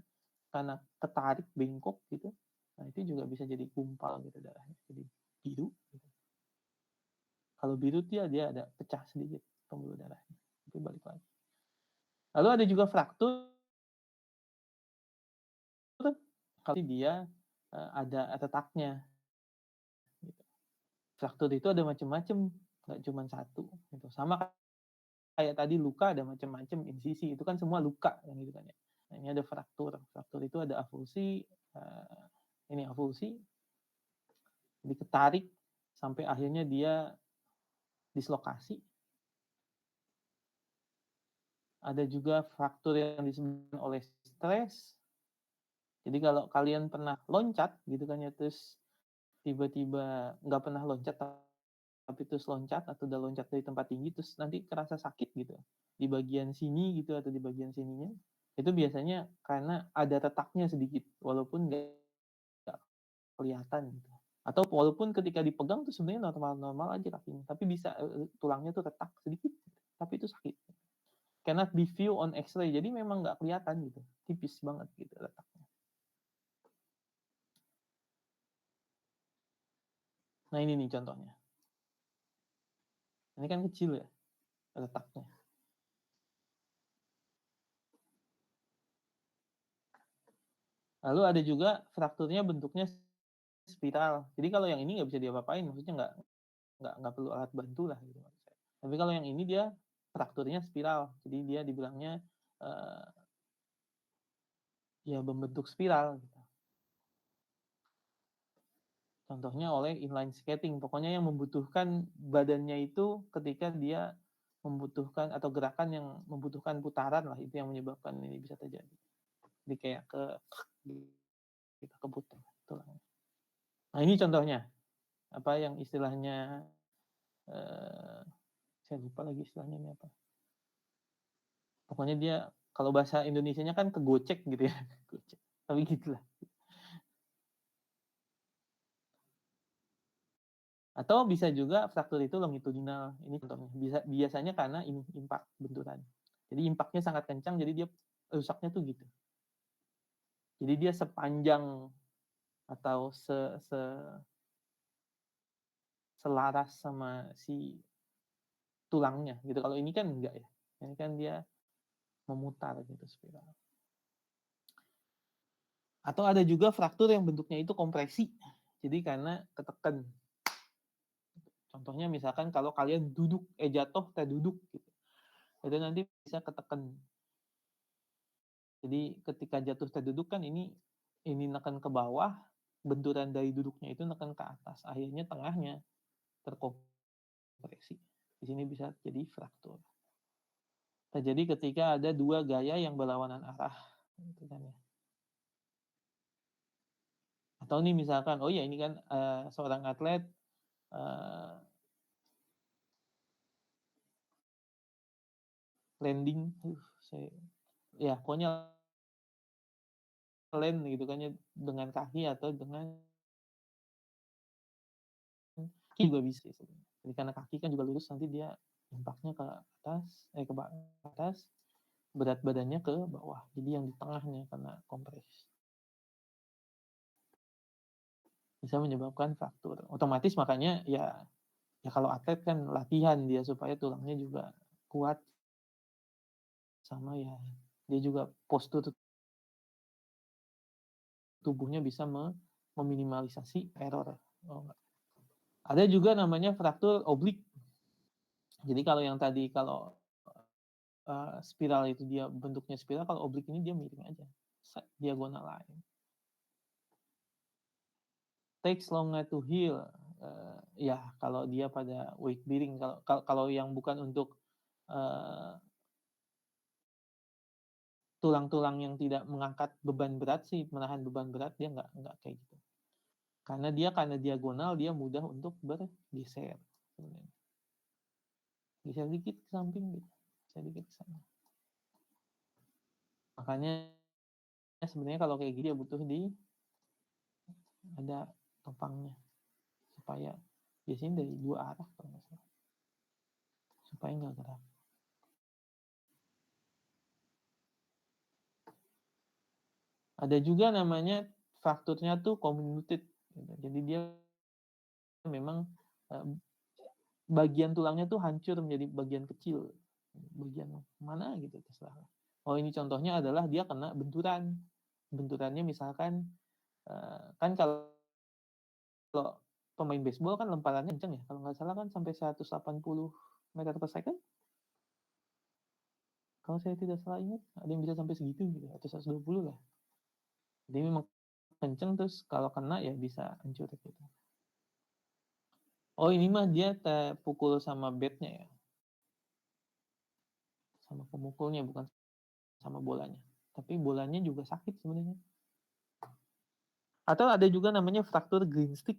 ketarik bengkok gitu. Nah, itu juga bisa jadi gumpal gitu darahnya. Jadi biru gitu. Kalau biru dia ada pecah sedikit pembuluh darahnya. Tapi balik lagi. Lalu ada juga fraktur. Kalau dia ada retaknya. Gitu. Fraktur itu ada macam-macam, nggak cuma satu. Gitu. Sama kayak tadi luka ada macam-macam, insisi itu kan semua luka yang gitu kan ya. Nah, ini ada fraktur. Fraktur itu ada avulsi. Ini avulsi. Diketarik sampai akhirnya dia dislokasi. Ada juga fraktur yang disebabkan oleh stres. Jadi kalau kalian pernah loncat gitu kan ya, terus tiba-tiba nggak pernah loncat tapi terus loncat atau udah loncat dari tempat tinggi terus nanti kerasa sakit gitu di bagian sini gitu atau di bagian sininya, itu biasanya karena ada retaknya sedikit walaupun nggak kelihatan gitu. Atau walaupun ketika dipegang tuh sebenarnya normal-normal aja kakinya, tapi bisa tulangnya tuh retak sedikit, tapi itu sakit. cannot be view on X-ray. Jadi memang nggak kelihatan gitu, tipis banget gitu letaknya. Nah ini nih contohnya. Ini kan kecil ya letaknya. Lalu ada juga frakturnya bentuknya spiral. Jadi kalau yang ini nggak bisa diapa-apain, maksudnya nggak perlu alat bantu lah gitu. Tapi kalau yang ini dia frakturnya spiral, jadi dia dibilangnya ya membentuk spiral. Gitu. Contohnya oleh inline skating, pokoknya yang membutuhkan badannya itu ketika dia membutuhkan atau gerakan yang membutuhkan putaran lah, itu yang menyebabkan ini bisa terjadi. Jadi kayak kita keputar tulangnya. Nah ini contohnya apa yang istilahnya saya lupa lagi istilahnya ini apa. Pokoknya dia kalau bahasa Indonesianya kan kegocek gitu ya, gocek. Tapi gitulah. Atau bisa juga fraktur itu longitudinal. Ini contohnya. Biasanya karena ini impact benturan. Jadi impactnya sangat kencang, jadi dia rusaknya tuh gitu. Jadi dia sepanjang atau selaras sama si tulangnya gitu. Kalau ini kan enggak ya. Ini kan dia memutar gitu spiral. Atau ada juga fraktur yang bentuknya itu kompresi. Jadi karena ketekan. Contohnya misalkan kalau kalian jatuh terduduk gitu. Itu nanti bisa ketekan. Jadi ketika jatuh terduduk kan ini neken ke bawah, benturan dari duduknya itu neken ke atas. Akhirnya tengahnya terkompresi. Di sini bisa jadi fraktur. Terjadi ketika ada dua gaya yang berlawanan arah. Gitu kan ya. Atau nih misalkan, oh ya ini kan seorang atlet landing, ya pokoknya land gitu kan ya dengan kaki atau dengan kaki juga bisa sebenarnya. Jadi karena kaki kan juga lurus nanti dia impactnya ke atas, berat badannya ke bawah. Jadi yang di tengahnya karena kompres. Bisa menyebabkan fraktur. Otomatis makanya ya kalau atlet kan latihan dia supaya tulangnya juga kuat sama ya dia juga postur tubuhnya bisa meminimalisasi error. Ada juga namanya fraktur oblik. Jadi kalau yang tadi kalau spiral itu dia bentuknya spiral, kalau oblik ini dia miring aja, diagonal lain. Takes longer to heal. Ya kalau dia pada weight bearing, kalau yang bukan untuk tulang-tulang yang tidak mengangkat beban berat sih, menahan beban berat dia nggak kayak gitu. Karena diagonal dia mudah untuk bergeser sebenarnya. Geser dikit ke samping gitu, geser dikit ke sana. Makanya sebenarnya kalau kayak gini ya butuh ada topangnya supaya biasanya dari dua arah kalau nggak salah supaya nggak gerak. Ada juga namanya frakturnya tuh comminuted. Gitu. Jadi dia memang bagian tulangnya tuh hancur menjadi bagian kecil, bagian mana gitu terserah. Oh ini contohnya adalah dia kena benturan. Benturannya misalkan kan kalau pemain baseball kan lemparannya kenceng ya. Kalau nggak salah kan sampai 180 meter per second. Kalau saya tidak salah ingat, ada yang bisa sampai segitu gitu, atau 120 lah. Jadi memang kenceng terus kalau kena ya bisa hancur gitu. Oh ini mah dia terpukul sama batnya ya. Sama pemukulnya bukan sama bolanya. Tapi bolanya juga sakit sebenarnya. Atau ada juga namanya fraktur green stick.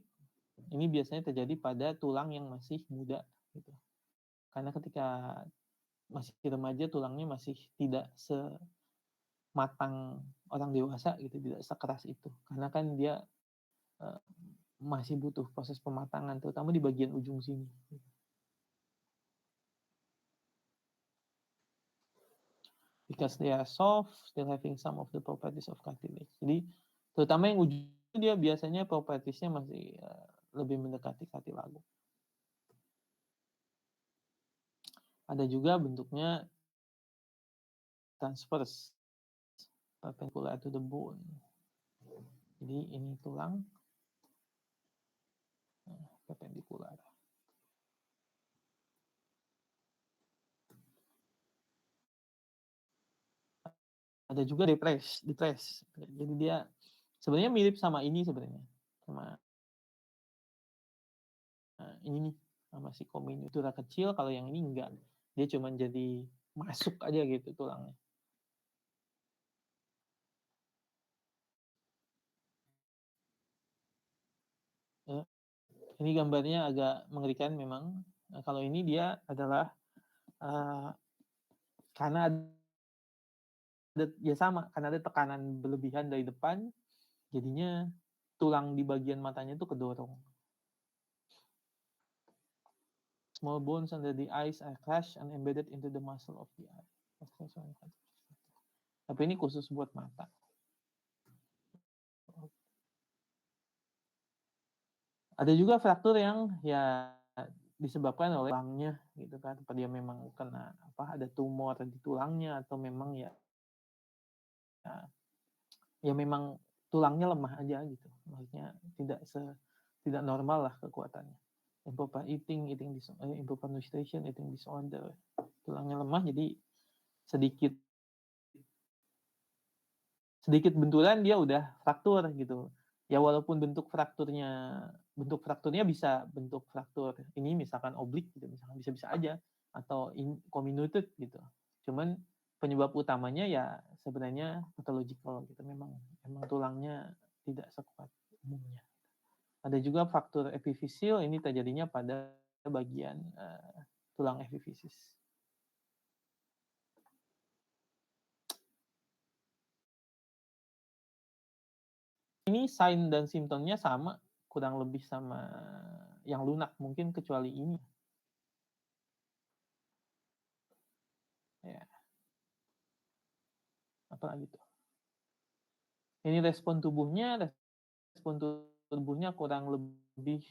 Ini biasanya terjadi pada tulang yang masih muda gitu. Karena ketika masih remaja tulangnya masih tidak sematang orang dewasa gitu, tidak sekeras itu. Karena kan dia masih butuh proses pematangan, terutama di bagian ujung sini. because they are soft, still having some of the properties of cartilage. Jadi terutama yang ujung dia biasanya propertiesnya masih lebih mendekati cartilago. Ada juga bentuknya transverse, perpendicular to the bone. Jadi ini tulang, perpendicular. Ada juga depress. Jadi dia sebenarnya mirip sama ini sebenarnya, sama ini nih, sama si comminutura kecil. Kalau yang ini enggak, dia cuma jadi masuk aja gitu tulangnya. Ya, ini gambarnya agak mengerikan memang. Nah, kalau ini dia adalah karena ya sama, karena ada tekanan berlebihan dari depan, jadinya tulang di bagian matanya itu kedorong. Small bones under the eyes are crushed and embedded into the muscle of the eye. Tapi ini khusus buat mata. Ada juga fraktur yang ya disebabkan oleh tulangnya gitu kan, apa dia memang kena ada tumor di tulangnya atau memang ya memang tulangnya lemah aja gitu, maksudnya tidak normal lah kekuatannya. Improper eating improper nutrition, eating disorder, tulangnya lemah jadi sedikit benturan dia udah fraktur gitu. Ya walaupun bentuk frakturnya bisa bentuk fraktur ini misalkan oblik gitu, misalkan bisa aja, atau comminuted gitu. Cuman penyebab utamanya ya sebenarnya pathological gitu, memang tulangnya tidak sekuat umumnya. Ada juga fraktur epifisil, ini terjadinya pada bagian tulang epifisis. Ini sign dan simptomnya sama, kurang lebih sama yang lunak, mungkin kecuali ini. Ya. Apalagi tuh. Ini respon tubuhnya kurang lebih,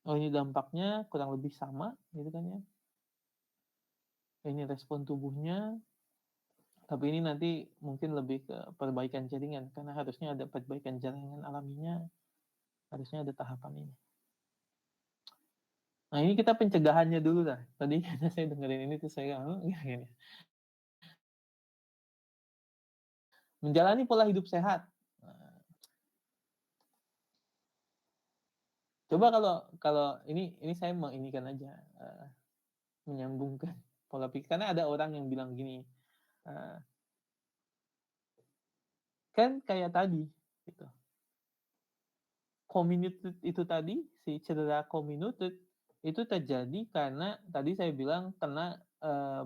ini dampaknya kurang lebih sama, gitu kan ya. Ini respon tubuhnya, tapi ini nanti mungkin lebih ke perbaikan jaringan, karena harusnya ada perbaikan jaringan alaminya, harusnya ada tahapan ini. Nah ini kita pencegahannya dulu lah. Tadi saya dengerin ini tuh saya gini. Menjalani pola hidup sehat. Coba kalau ini saya menginikan aja, menyambungkan pola pikir, karena ada orang yang bilang gini, kan kayak tadi gitu. Comminuted itu tadi, si cedera comminuted itu terjadi karena tadi saya bilang kena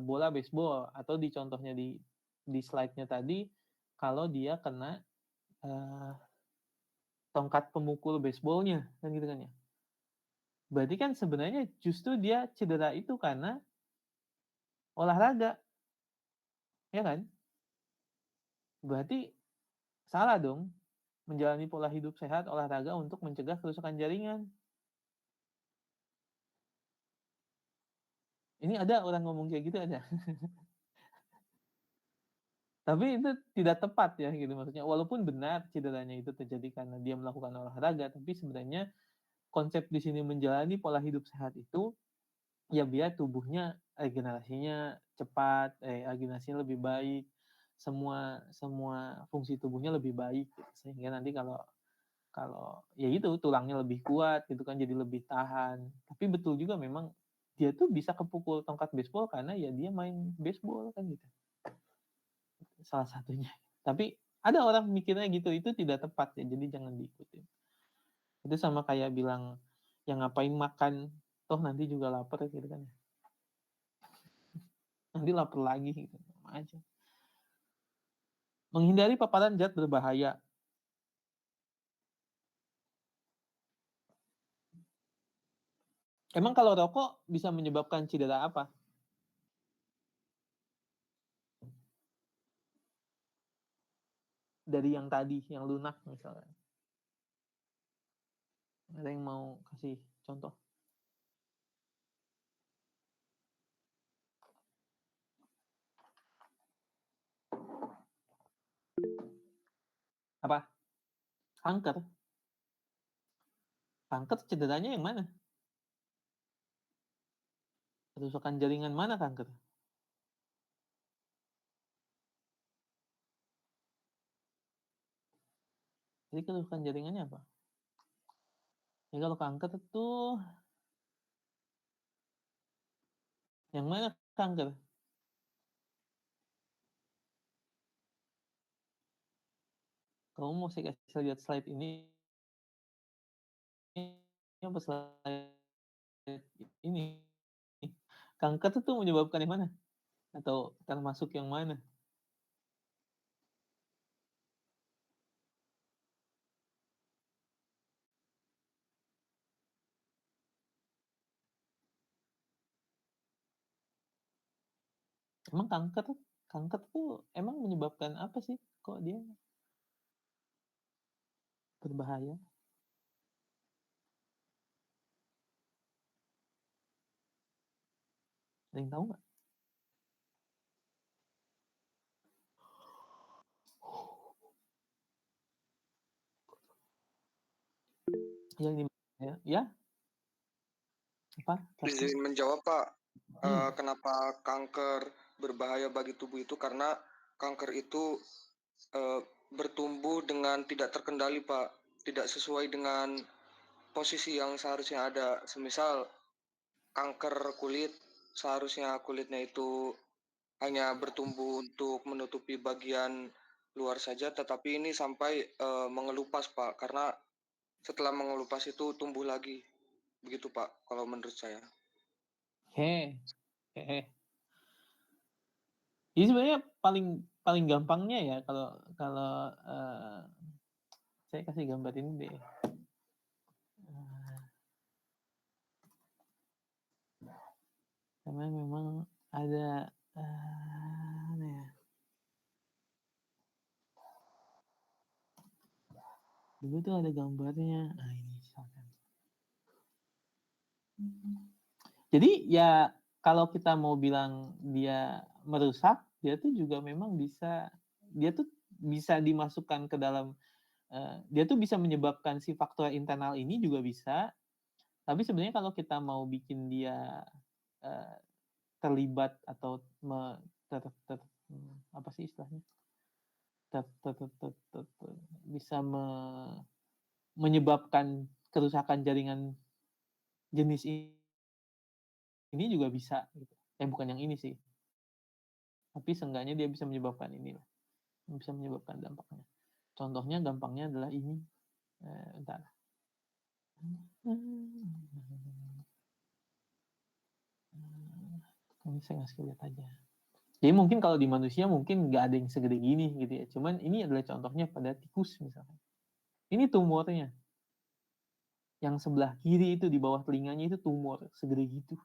bola baseball, atau di contohnya di slide-nya tadi kalau dia kena tongkat pemukul baseballnya kan gitu kan ya. Berarti kan sebenarnya justru dia cedera itu karena olahraga, ya kan? Berarti salah dong menjalani pola hidup sehat olahraga untuk mencegah kerusakan jaringan. Ini ada orang ngomong kayak gitu ada. Tapi itu tidak tepat ya gitu, maksudnya walaupun benar cederanya itu terjadi karena dia melakukan olahraga, tapi sebenarnya konsep di sini menjalani pola hidup sehat itu ya biar tubuhnya regenerasinya cepat, regenerasinya lebih baik, semua fungsi tubuhnya lebih baik gitu. Sehingga nanti kalau ya itu tulangnya lebih kuat gitu kan, jadi lebih tahan. Tapi betul juga memang dia tuh bisa kepukul tongkat baseball karena ya dia main baseball kan gitu. Salah satunya. Tapi ada orang mikirnya gitu, itu tidak tepat ya, jadi jangan diikutin. Itu sama kayak bilang yang ngapain makan, toh nanti juga lapar gitu kan. Nanti lapar lagi gitu, sama aja. Menghindari paparan zat berbahaya. Emang kalau rokok bisa menyebabkan cedera apa? dari yang tadi, yang lunak misalnya. Ada yang mau kasih contoh? Apa? Kanker. Kanker cederanya yang mana? Kerusakan jaringan mana kanker? Jadi kerusakan jaringannya apa? Jadi kalau kanker itu yang mana kanker? Kamu mau saya kasih lihat slide ini apa slide ini? Kanker itu menyebabkan yang mana? Atau termasuk yang mana? Emang kanker tuh emang menyebabkan apa sih? Kok dia berbahaya? Ada yang tahu nggak? Yang ini ya? Apa? Izin menjawab Pak, kenapa kanker berbahaya bagi tubuh itu karena kanker itu bertumbuh dengan tidak terkendali Pak, tidak sesuai dengan posisi yang seharusnya ada. Semisal kanker kulit, seharusnya kulitnya itu hanya bertumbuh untuk menutupi bagian luar saja, tetapi ini sampai mengelupas Pak, karena setelah mengelupas itu tumbuh lagi. Begitu Pak, kalau menurut saya. Jadi sebenarnya paling gampangnya ya kalau saya kasih gambar ini deh. Karena memang ada mana ya? Dulu tuh ada gambarnya. Nah ini misalkan. Jadi ya kalau kita mau bilang dia merusak, dia tuh juga memang bisa, dia tuh bisa dimasukkan ke dalam, dia tuh bisa menyebabkan si faktor internal ini juga bisa. Tapi sebenarnya kalau kita mau bikin dia terlibat atau apa sih istilahnya? Bisa menyebabkan kerusakan jaringan jenis ini juga bisa gitu. Bukan yang ini sih. Tapi seenggaknya dia bisa menyebabkan ini lah. Bisa menyebabkan dampaknya. Contohnya gampangnya adalah ini. Bentar. Ini saya ngasih lihat aja. Jadi mungkin kalau di manusia mungkin nggak ada yang segede gini gitu ya. Cuman ini adalah contohnya pada tikus misalnya. Ini tumornya. Yang sebelah kiri itu di bawah telinganya itu tumor segede gitu.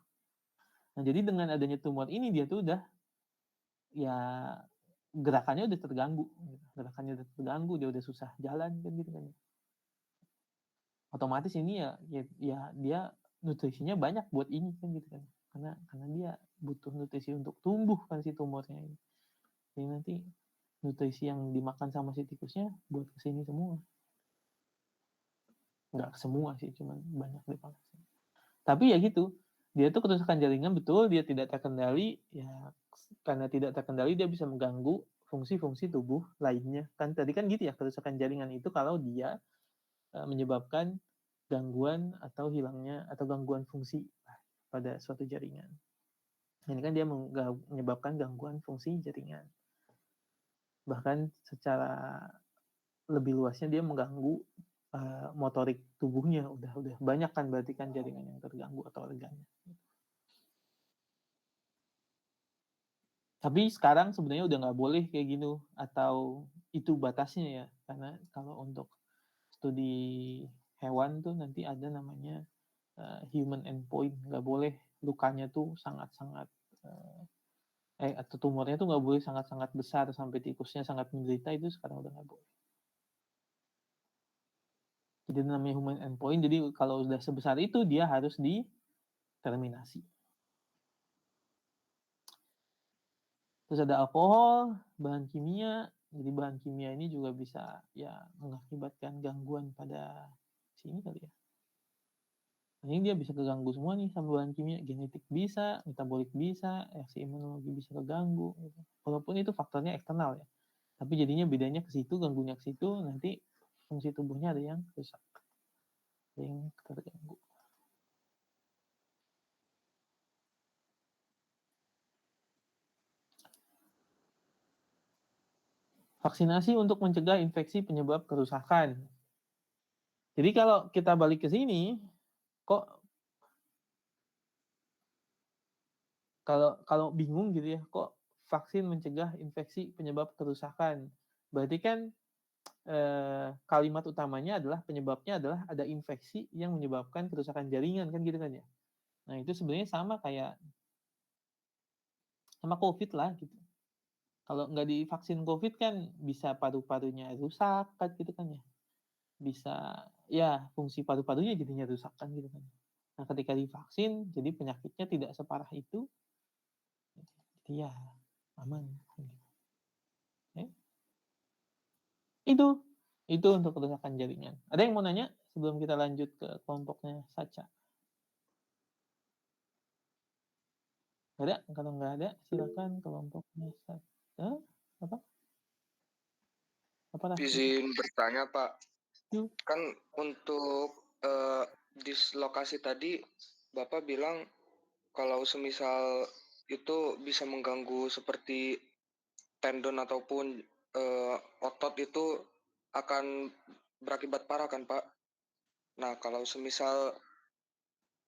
Nah jadi dengan adanya tumor ini dia tuh udah ya gerakannya udah terganggu. Gerakannya udah terganggu, dia udah susah jalan kan gitu kan. Otomatis ini ya dia nutrisinya banyak buat ini kan gitu kan. Karena dia butuh nutrisi untuk tumbuh kan si tumornya ini. Jadi nanti nutrisi yang dimakan sama si tikusnya buat kesini semua. Nggak semua sih, cuman banyak dipakai. Tapi ya gitu, dia tuh kerusakan jaringan betul, dia tidak terkendali, ya karena tidak terkendali dia bisa mengganggu fungsi-fungsi tubuh lainnya. Kan tadi kan gitu ya, kerusakan jaringan itu kalau dia menyebabkan gangguan atau hilangnya atau gangguan fungsi pada suatu jaringan. Ini kan dia menyebabkan gangguan fungsi jaringan. Bahkan secara lebih luasnya dia mengganggu motorik tubuhnya. Udah banyak kan berarti kan jaringan yang terganggu atau organnya. Tapi sekarang sebenarnya udah nggak boleh kayak gitu, atau itu batasnya ya, karena kalau untuk studi hewan tuh nanti ada namanya human endpoint, nggak boleh lukanya tuh sangat-sangat atau tumornya tuh nggak boleh sangat-sangat besar sampai tikusnya sangat menderita, itu sekarang udah nggak boleh. Jadi namanya human endpoint. Jadi kalau udah sebesar itu dia harus diterminasi. Terus ada alkohol, bahan kimia. Jadi bahan kimia ini juga bisa ya mengakibatkan gangguan pada sini kali ya. Ini dia bisa keganggu semua nih sama bahan kimia, genetik bisa, metabolik bisa, reaksi imunologi bisa keganggu. Gitu. Walaupun itu faktornya eksternal ya, tapi jadinya bedanya ke situ, ganggunya ke situ, nanti fungsi tubuhnya ada yang rusak, ada yang terganggu. Vaksinasi untuk mencegah infeksi penyebab kerusakan. Jadi kalau kita balik ke sini, kok kalau bingung gitu ya, kok vaksin mencegah infeksi penyebab kerusakan? Berarti kan kalimat utamanya adalah penyebabnya adalah ada infeksi yang menyebabkan kerusakan jaringan kan gitu kan ya. Nah itu sebenarnya sama kayak sama COVID lah gitu. Kalau nggak divaksin COVID kan bisa paru-parunya rusak kan gitu kan ya. Bisa ya fungsi paru-parunya jadinya rusak kan gitu kan. Nah ketika divaksin jadi penyakitnya tidak separah itu. Jadi ya aman. Gitu. Okay. Itu untuk kerusakan jaringan. Ada yang mau nanya sebelum kita lanjut ke kelompoknya Sacha? Ada? Kalau nggak ada, silakan kelompoknya Sacha. Apa? Apa Izin bertanya, Pak. Yuk. Kan untuk dislokasi tadi, Bapak bilang kalau semisal itu bisa mengganggu seperti tendon ataupun otot itu akan berakibat parah kan, Pak? Nah, kalau semisal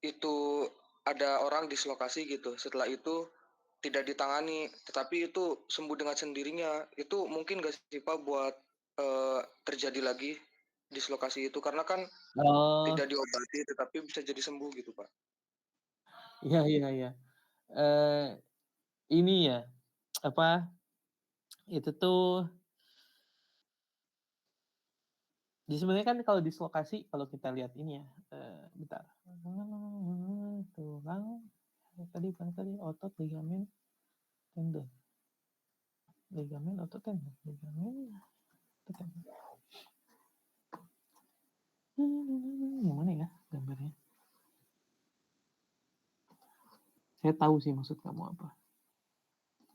itu ada orang dislokasi gitu, setelah itu tidak ditangani, tetapi itu sembuh dengan sendirinya, itu mungkin nggak sih Pak buat terjadi lagi dislokasi itu? Karena kan tidak diobati, tetapi bisa jadi sembuh gitu Pak. Iya. Ini ya, apa, itu tuh, jadi sebenarnya kan kalau dislokasi, kalau kita lihat ini ya, bentar. Tulang, tadi otot, ligamen, tendon. Ligamen, otot, tendon. Ligamen, otot, tendon. Gimana ya gambarnya? Saya tahu sih maksud kamu apa.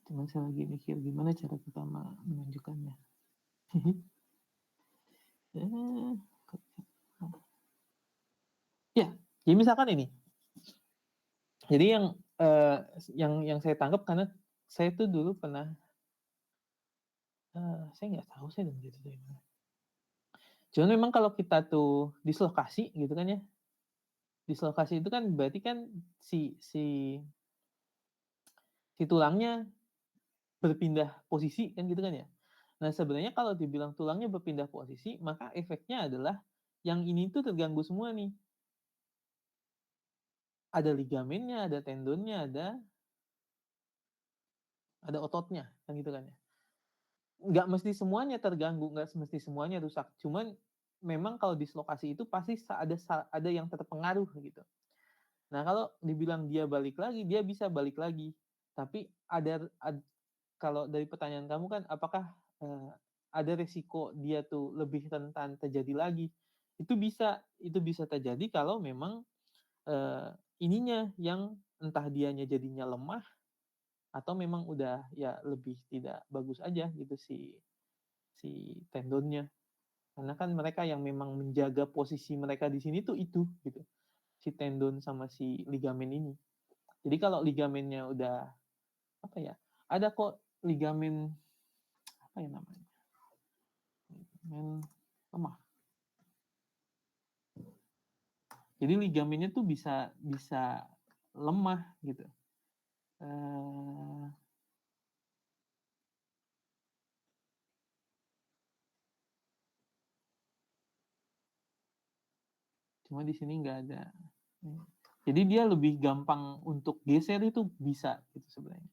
Cuman saya lagi mikir gimana cara pertama menunjukkannya. Ya, jadi misalkan ini. Jadi yang saya tangkap karena saya tuh dulu pernah, saya nggak tahu saya dengan itu dari mana. Cuman memang kalau kita tuh dislokasi gitu kan ya, dislokasi itu kan berarti kan si tulangnya berpindah posisi kan gitu kan ya. Nah sebenarnya kalau dibilang tulangnya berpindah posisi, maka efeknya adalah yang ini tuh terganggu semua nih. Ada ligamennya, ada tendonnya, ada ototnya kan gitu kan ya. Nggak mesti semuanya terganggu, nggak mesti semuanya rusak. Cuman memang kalau dislokasi itu pasti ada yang terpengaruh gitu. Nah kalau dibilang dia balik lagi, dia bisa balik lagi. Tapi kalau dari pertanyaan kamu kan, apakah ada resiko dia tuh lebih rentan terjadi lagi? Itu bisa terjadi kalau memang ininya yang entah dianya jadinya lemah atau memang udah ya lebih tidak bagus aja gitu si tendonnya. Karena kan mereka yang memang menjaga posisi mereka di sini tuh itu gitu. Si tendon sama si ligamen ini. Jadi kalau ligamennya udah apa ya? Ada kok ligamen apa ya namanya? Ligamen lemah. Jadi ligamennya tuh bisa lemah gitu. Cuma di sini nggak ada. Jadi dia lebih gampang untuk geser itu bisa gitu sebenarnya.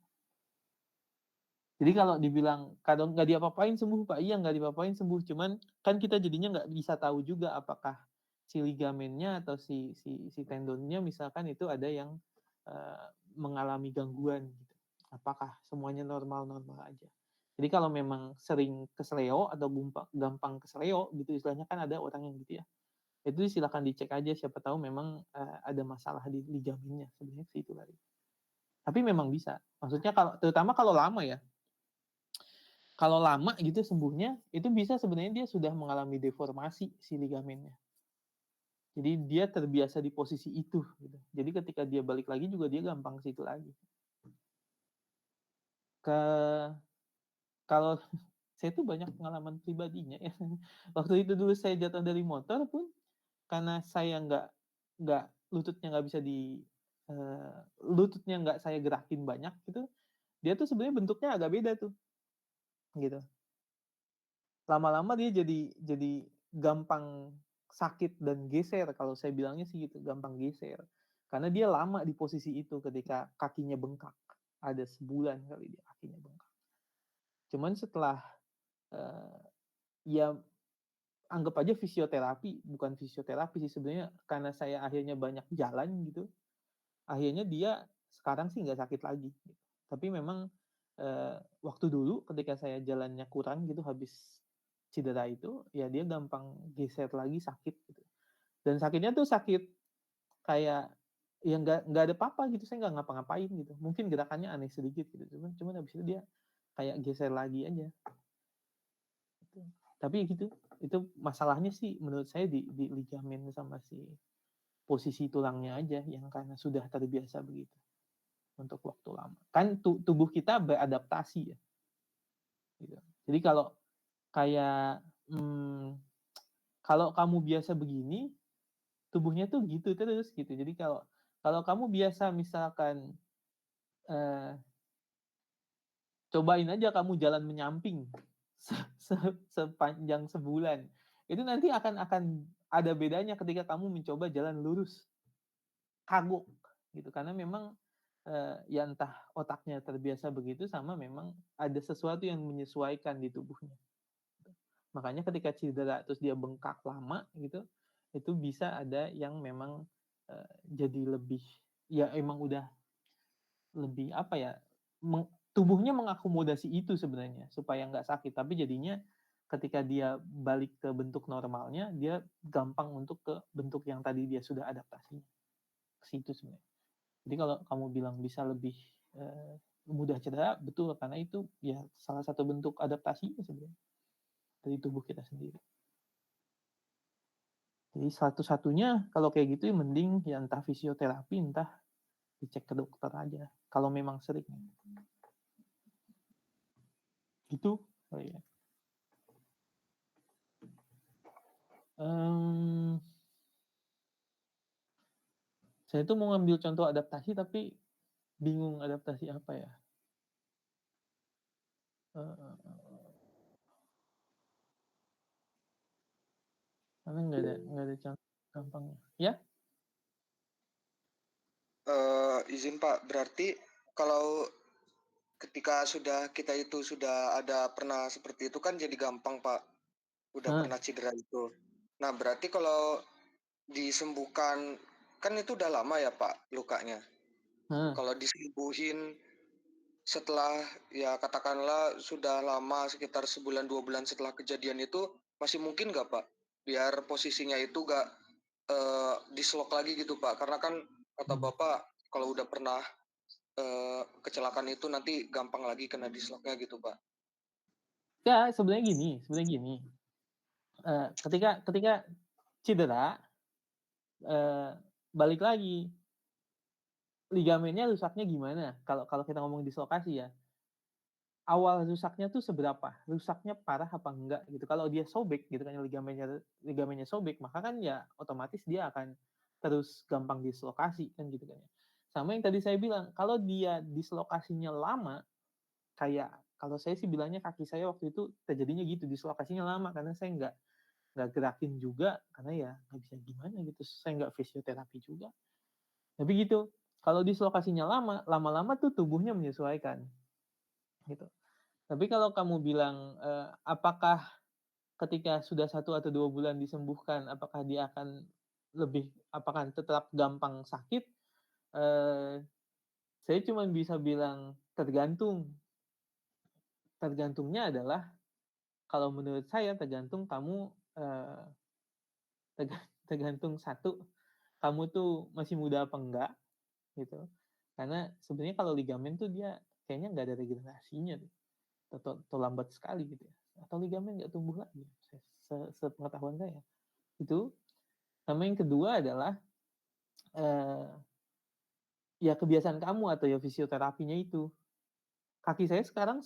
Jadi kalau dibilang kadang nggak diapa-apain sembuh Pak, iya nggak diapa-apain sembuh. Cuman kan kita jadinya nggak bisa tahu juga apakah si ligamennya atau si tendonnya misalkan itu ada yang mengalami gangguan gitu. Apakah semuanya normal-normal aja. Jadi kalau memang sering kesleo atau gampang kesleo gitu istilahnya, kan ada orang yang gitu ya. Itu silakan dicek aja, siapa tahu memang ada masalah di ligamennya, sebenarnya sih itu tadi. Tapi memang bisa. Maksudnya terutama kalau lama ya. Kalau lama gitu sembuhnya, itu bisa sebenarnya dia sudah mengalami deformasi si ligamennya. Jadi dia terbiasa di posisi itu gitu. Jadi ketika dia balik lagi juga dia gampang ke situ lagi. Kalau saya tuh banyak pengalaman pribadinya ya. Waktu itu dulu saya jatuh dari motor pun karena saya nggak lututnya nggak bisa lututnya nggak saya gerakin banyak gitu. Dia tuh sebenarnya bentuknya agak beda tuh, gitu. Lama-lama dia jadi gampang sakit dan geser, kalau saya bilangnya sih gitu, gampang geser. Karena dia lama di posisi itu ketika kakinya bengkak. Ada sebulan kali dia kakinya bengkak. Cuman setelah ya anggap aja fisioterapi, bukan fisioterapi sih sebenarnya, karena saya akhirnya banyak jalan gitu. Akhirnya dia sekarang sih nggak sakit lagi. Gitu. Tapi memang waktu dulu ketika saya jalannya kurang gitu habis cedera itu, ya dia gampang geser lagi, sakit gitu. Dan sakitnya tuh sakit kayak ya nggak ada apa-apa gitu, saya nggak ngapa-ngapain gitu. Mungkin gerakannya aneh sedikit gitu, cuman habis itu dia kayak geser lagi aja. Gitu. Tapi gitu, itu masalahnya sih menurut saya di ligamen sama si posisi tulangnya aja yang karena sudah terbiasa begitu untuk waktu lama. Kan tubuh kita beradaptasi ya. Gitu. Jadi kalau kayak kalau kamu biasa begini, tubuhnya tuh gitu terus gitu. Jadi kalau kamu biasa misalkan cobain aja kamu jalan menyamping sepanjang sebulan, itu nanti akan ada bedanya ketika kamu mencoba jalan lurus, kagok gitu. Karena memang ya entah otaknya terbiasa begitu sama memang ada sesuatu yang menyesuaikan di tubuhnya. Makanya ketika cedera terus dia bengkak lama gitu, itu bisa ada yang memang jadi lebih ya emang udah lebih apa ya, tubuhnya mengakomodasi itu sebenarnya supaya nggak sakit, tapi jadinya ketika dia balik ke bentuk normalnya dia gampang untuk ke bentuk yang tadi dia sudah adaptasinya ke situ sebenarnya. Jadi kalau kamu bilang bisa lebih mudah cedera, betul, karena itu ya salah satu bentuk adaptasinya sebenarnya dari tubuh kita sendiri. Jadi satu-satunya kalau kayak gitu mending ya entah fisioterapi entah dicek ke dokter aja kalau memang sering. Gitu. Oh ya. Saya tuh mau ngambil contoh adaptasi tapi bingung adaptasi apa ya. Karena nggak ada contoh gampangnya. Ya? Izin Pak, berarti kalau ketika kita itu sudah ada pernah seperti itu kan jadi gampang Pak, udah pernah cedera itu. Nah berarti kalau disembuhkan kan itu udah lama ya Pak lukanya. Kalau disembuhin setelah ya katakanlah sudah lama sekitar sebulan 2 bulan setelah kejadian itu masih mungkin nggak Pak biar posisinya itu nggak dislok lagi gitu Pak, karena kan kata Bapak kalau udah pernah kecelakaan itu nanti gampang lagi kena disloknya gitu Pak. Ya sebenarnya gini. Ketika cedera balik lagi ligamennya rusaknya gimana? Kalau kita ngomong dislokasi ya, awal rusaknya tuh seberapa? Rusaknya parah apa enggak gitu. Kalau dia sobek gitu kan ligamennya sobek, maka kan ya otomatis dia akan terus gampang dislokasi kan gitu kan ya. Sama yang tadi saya bilang, kalau dia dislokasinya lama, kayak kalau saya sih bilangnya kaki saya waktu itu terjadinya gitu, dislokasinya lama karena saya nggak gerakin juga karena ya nggak bisa gimana gitu, saya nggak fisioterapi juga. Tapi gitu, kalau dislokasinya lama-lama tuh tubuhnya menyesuaikan gitu. Tapi kalau kamu bilang apakah ketika sudah 1 atau 2 bulan disembuhkan, apakah dia akan lebih apakah tetap gampang sakit? Saya cuma bisa bilang tergantung. Tergantungnya adalah kalau menurut saya tergantung kamu tergantung satu, kamu tuh masih muda apa enggak gitu. Karena sebenarnya kalau ligamen tuh dia kayaknya nggak ada regenerasinya deh. Atau lambat sekali gitu ya. Atau ligamen nggak tumbuh lagi. Sepengetahuan saya. Itu. Sama yang kedua adalah ya kebiasaan kamu atau ya fisioterapinya itu. Kaki saya sekarang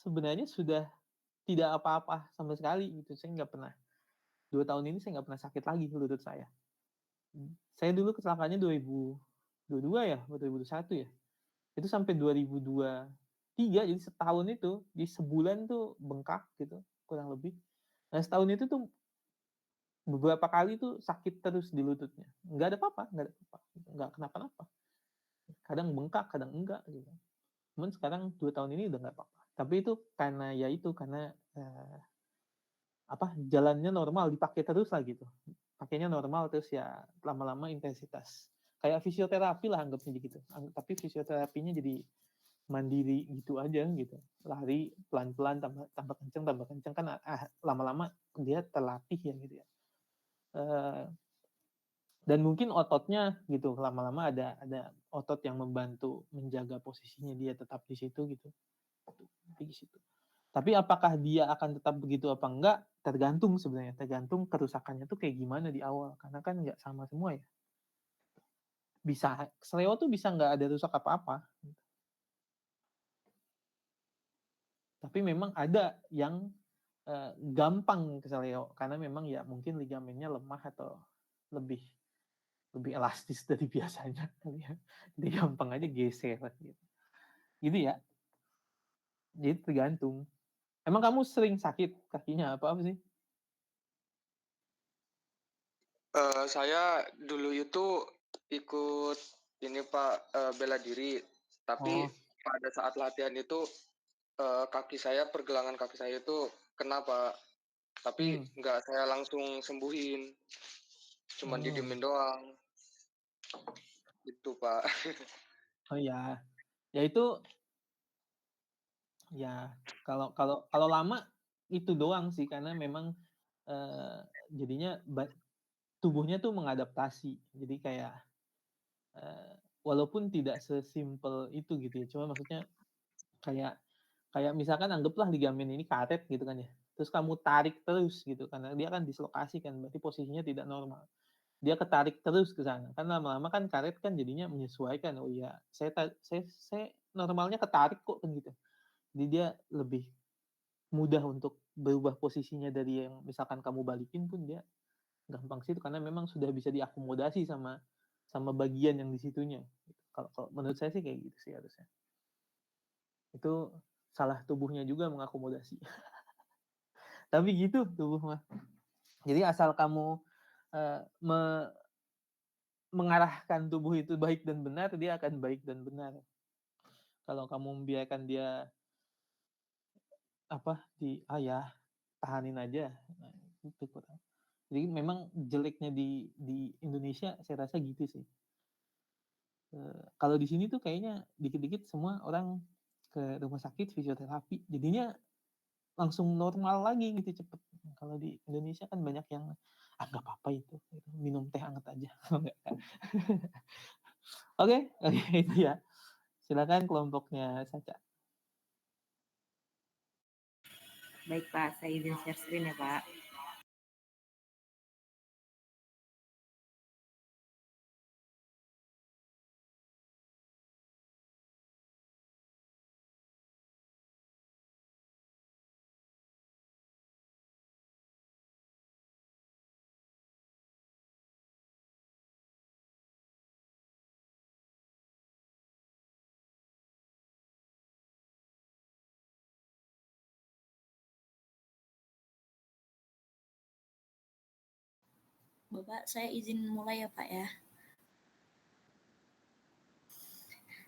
sebenarnya sudah tidak apa-apa sama sekali gitu. Saya nggak pernah 2 tahun ini saya nggak pernah sakit lagi lutut saya. Saya dulu kecelakaannya 2022 ya, atau 2021 ya. Itu sampai 2023, jadi setahun itu di sebulan tuh bengkak gitu kurang lebih. Nah setahun itu tuh beberapa kali tuh sakit terus di lututnya. Nggak ada apa-apa, nggak kenapa-napa. Kadang bengkak, kadang enggak gitu. Cuman sekarang 2 tahun ini udah nggak apa-apa. Tapi itu karena jalannya normal, dipakai terus lah gitu. Pakainya normal terus ya lama-lama intensitas. Kayak fisioterapi lah anggapnya gitu. Tapi fisioterapinya jadi mandiri gitu aja gitu. Lari pelan-pelan tambah kenceng kan lama-lama dia terlatih ya gitu ya. Dan mungkin ototnya gitu lama-lama ada otot yang membantu menjaga posisinya dia tetap di situ gitu. Di situ. Tapi apakah dia akan tetap begitu apa enggak? Tergantung sebenarnya. Tergantung kerusakannya tuh kayak gimana di awal. Karena kan nggak sama semua ya. Bisa kesleo tuh bisa nggak ada rusak apa-apa. Tapi memang ada yang gampang kesleo karena memang ya mungkin ligamennya lemah atau lebih elastis dari biasanya. Jadi gampang aja geser gitu. Gitu ya. Jadi tergantung. Emang kamu sering sakit kakinya apa sih? Saya dulu itu ikut ini Pak, bela diri. Tapi pada saat latihan itu pergelangan kaki saya itu kena Pak. Tapi nggak saya langsung sembuhin. Cuman didiemin doang. Gitu Pak. Oh ya. Ya itu ya kalau lama itu doang sih karena memang jadinya tubuhnya tuh mengadaptasi. Jadi kayak walaupun tidak sesimpel itu gitu ya. Cuma maksudnya kayak misalkan anggaplah ligamen ini karet gitu kan ya. Terus kamu tarik terus gitu karena dia kan dislokasi kan berarti posisinya tidak normal. Dia ketarik terus ke sana. Kan lama-lama kan karet kan jadinya menyesuaikan. Oh iya, saya normalnya ketarik kok kan gitu. Jadi dia lebih mudah untuk berubah posisinya dari yang misalkan kamu balikin pun dia gampang sih karena memang sudah bisa diakomodasi sama bagian yang di situnya. Kalau menurut saya sih kayak gitu sih harusnya. Itu salah tubuhnya juga mengakomodasi. Tapi gitu tubuh mah. Jadi asal kamu mengarahkan tubuh itu baik dan benar, dia akan baik dan benar. Kalau kamu membiarkan dia tahanin aja, nah, itu kurang. Jadi memang jeleknya di Indonesia saya rasa gitu sih. Kalau di sini tuh kayaknya dikit-dikit semua orang ke rumah sakit fisioterapi, jadinya langsung normal lagi gitu cepet. Kalau di Indonesia kan banyak yang nggak apa-apa itu, minum teh hangat aja. Oke, itu ya. Silakan kelompoknya Saca. Baik Pak, saya izin share screen ya Pak. Bapak, saya izin mulai ya Pak ya.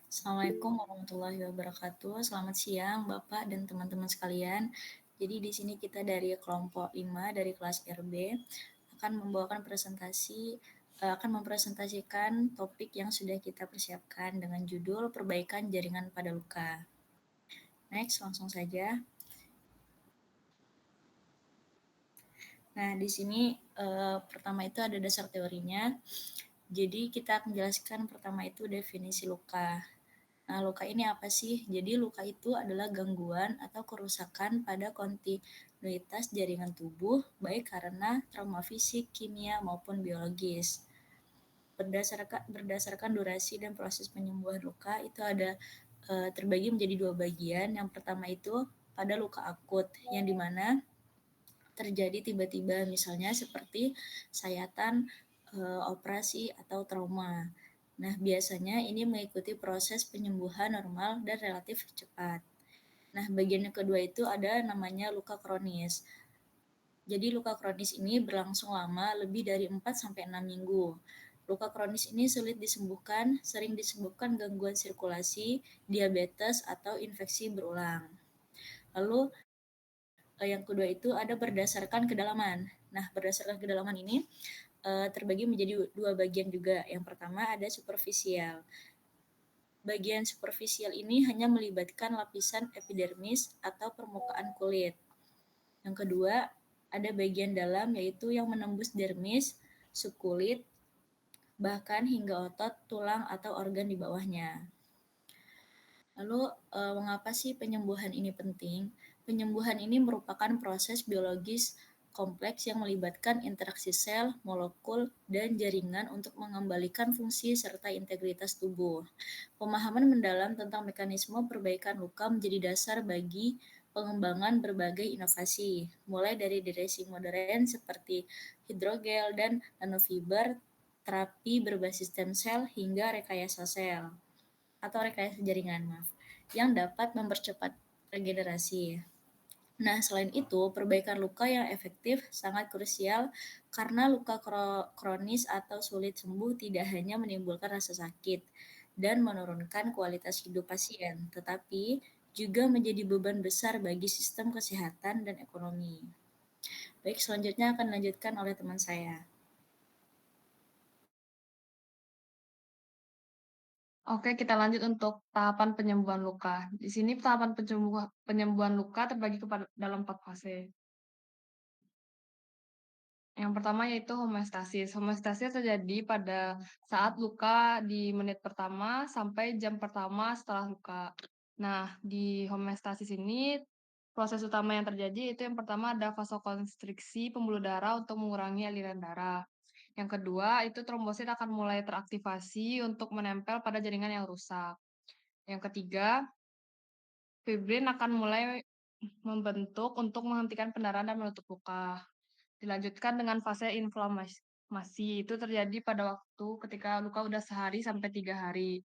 Assalamualaikum warahmatullahi wabarakatuh. Selamat siang Bapak dan teman-teman sekalian. Jadi di sini kita dari kelompok 5 dari kelas RB akan membawakan presentasi akan mempresentasikan topik yang sudah kita persiapkan dengan judul Perbaikan Jaringan pada Luka. Next, langsung saja. Nah, di sini pertama itu ada dasar teorinya. Jadi kita akan jelaskan pertama itu definisi luka. Nah, luka ini apa sih? Jadi luka itu adalah gangguan atau kerusakan pada kontinuitas jaringan tubuh, baik karena trauma fisik, kimia, maupun biologis. Berdasarkan durasi dan proses penyembuhan luka itu ada terbagi menjadi dua bagian. Yang pertama itu pada luka akut, yang dimana terjadi tiba-tiba, misalnya seperti sayatan, operasi, atau trauma. Nah, biasanya ini mengikuti proses penyembuhan normal dan relatif cepat. Nah, bagian yang kedua itu ada namanya luka kronis. Jadi luka kronis ini berlangsung lama, lebih dari 4-6 minggu. Luka kronis ini sulit disembuhkan, sering disebabkan gangguan sirkulasi, diabetes, atau infeksi berulang. Lalu yang kedua itu ada berdasarkan kedalaman. Nah, berdasarkan kedalaman ini terbagi menjadi dua bagian juga. Yang pertama ada superficial. Bagian superficial ini hanya melibatkan lapisan epidermis atau permukaan kulit. Yang kedua ada bagian dalam, yaitu yang menembus dermis, subkulit, bahkan hingga otot, tulang, atau organ di bawahnya. Lalu, mengapa sih penyembuhan ini penting? Penyembuhan ini merupakan proses biologis kompleks yang melibatkan interaksi sel, molekul, dan jaringan untuk mengembalikan fungsi serta integritas tubuh. Pemahaman mendalam tentang mekanisme perbaikan luka menjadi dasar bagi pengembangan berbagai inovasi, mulai dari dressing modern seperti hidrogel dan nanofiber, terapi berbasis stem cell, hingga rekayasa sel atau rekayasa jaringan, yang dapat mempercepat regenerasi. Nah, selain itu, perbaikan luka yang efektif sangat krusial karena luka kronis atau sulit sembuh tidak hanya menimbulkan rasa sakit dan menurunkan kualitas hidup pasien, tetapi juga menjadi beban besar bagi sistem kesehatan dan ekonomi. Baik, selanjutnya akan dilanjutkan oleh teman saya. Oke, kita lanjut untuk tahapan penyembuhan luka. Di sini tahapan penyembuhan luka terbagi dalam 4 fase. Yang pertama yaitu homeostasis. Homeostasis terjadi pada saat luka di menit pertama sampai jam pertama setelah luka. Nah, di homeostasis ini proses utama yang terjadi itu yang pertama ada vasokonstriksi pembuluh darah untuk mengurangi aliran darah. Yang kedua, itu trombosit akan mulai teraktivasi untuk menempel pada jaringan yang rusak. Yang ketiga, fibrin akan mulai membentuk untuk menghentikan pendarahan dan menutup luka. Dilanjutkan dengan fase inflamasi. Itu terjadi pada waktu ketika luka udah sehari sampai 3 hari.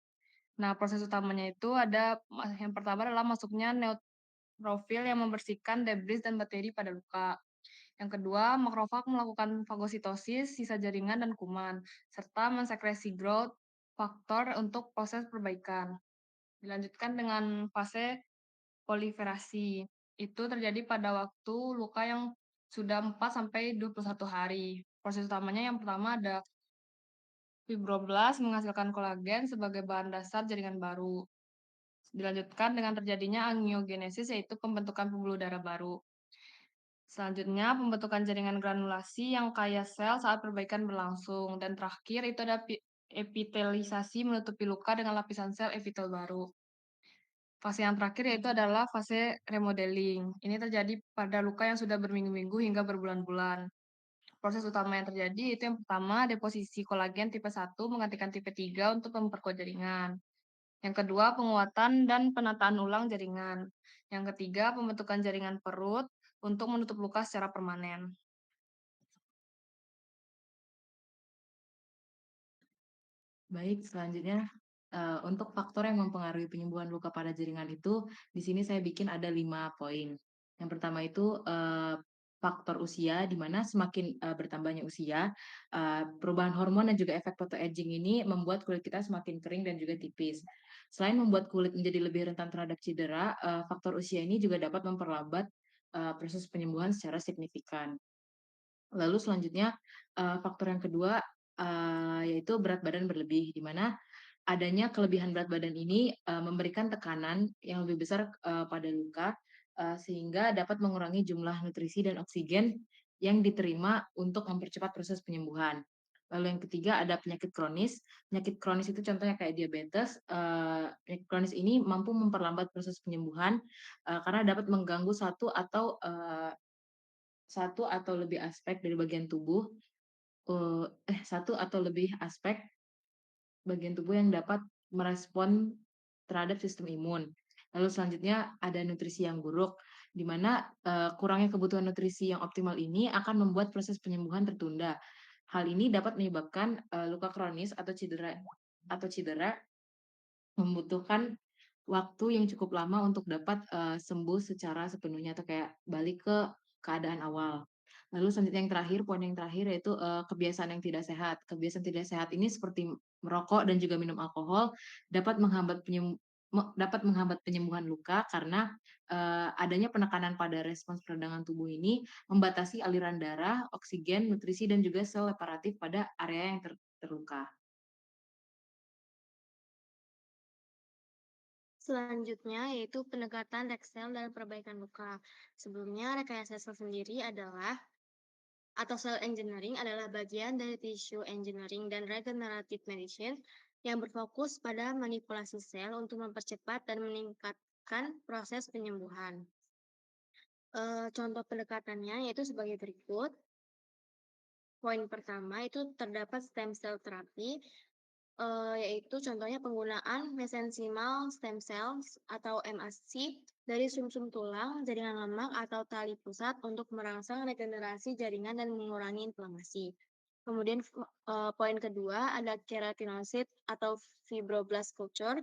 Nah, proses utamanya itu ada yang pertama adalah masuknya neutrofil yang membersihkan debris dan bakteri pada luka. Yang kedua, makrofag melakukan fagositosis sisa jaringan dan kuman, serta mensekresi growth faktor untuk proses perbaikan. Dilanjutkan dengan fase proliferasi. Itu terjadi pada waktu luka yang sudah 4-21 hari. Proses utamanya yang pertama ada fibroblas menghasilkan kolagen sebagai bahan dasar jaringan baru. Dilanjutkan dengan terjadinya angiogenesis, yaitu pembentukan pembuluh darah baru. Selanjutnya, pembentukan jaringan granulasi yang kaya sel saat perbaikan berlangsung. Dan terakhir, itu ada epitelisasi menutupi luka dengan lapisan sel epitel baru. Fase yang terakhir yaitu adalah fase remodeling. Ini terjadi pada luka yang sudah berminggu-minggu hingga berbulan-bulan. Proses utama yang terjadi itu yang pertama, deposisi kolagen tipe 1 menggantikan tipe 3 untuk memperkuat jaringan. Yang kedua, penguatan dan penataan ulang jaringan. Yang ketiga, pembentukan jaringan perut untuk menutup luka secara permanen. Baik, selanjutnya untuk faktor yang mempengaruhi penyembuhan luka pada jaringan itu, di sini saya bikin ada 5 poin. Yang pertama itu faktor usia, di mana semakin bertambahnya usia, perubahan hormon dan juga efek photoaging ini membuat kulit kita semakin kering dan juga tipis. Selain membuat kulit menjadi lebih rentan terhadap cedera, faktor usia ini juga dapat memperlambat proses penyembuhan secara signifikan. Lalu selanjutnya faktor yang kedua yaitu berat badan berlebih, di mana adanya kelebihan berat badan ini memberikan tekanan yang lebih besar pada luka, sehingga dapat mengurangi jumlah nutrisi dan oksigen yang diterima untuk mempercepat proses penyembuhan. Lalu yang ketiga ada penyakit kronis. Penyakit kronis itu contohnya kayak diabetes. Penyakit kronis ini mampu memperlambat proses penyembuhan karena dapat mengganggu satu atau lebih aspek dari bagian tubuh, satu atau lebih aspek bagian tubuh yang dapat merespon terhadap sistem imun. Lalu selanjutnya ada nutrisi yang buruk, di mana kurangnya kebutuhan nutrisi yang optimal ini akan membuat proses penyembuhan tertunda. Hal ini dapat menyebabkan luka kronis atau cedera membutuhkan waktu yang cukup lama untuk dapat sembuh secara sepenuhnya atau kayak balik ke keadaan awal. Lalu selanjutnya yang terakhir, poin yang terakhir yaitu kebiasaan yang tidak sehat. Kebiasaan tidak sehat ini seperti merokok dan juga minum alkohol dapat menghambat penyembuhan luka karena adanya penekanan pada respons peradangan tubuh ini membatasi aliran darah, oksigen, nutrisi dan juga sel reparatif pada area yang terluka. Selanjutnya yaitu pendekatan Rexel dalam perbaikan luka. Sebelumnya, rekayasa sel sendiri adalah atau cell engineering adalah bagian dari tissue engineering dan regenerative medicine yang berfokus pada manipulasi sel untuk mempercepat dan meningkatkan proses penyembuhan. Contoh pendekatannya yaitu sebagai berikut. Poin pertama itu terdapat stem cell terapi, yaitu contohnya penggunaan mesenchymal stem cells atau MSC dari sumsum tulang, jaringan lemak, atau tali pusat untuk merangsang regenerasi jaringan dan mengurangi inflamasi. Kemudian poin kedua ada keratinosit atau fibroblast culture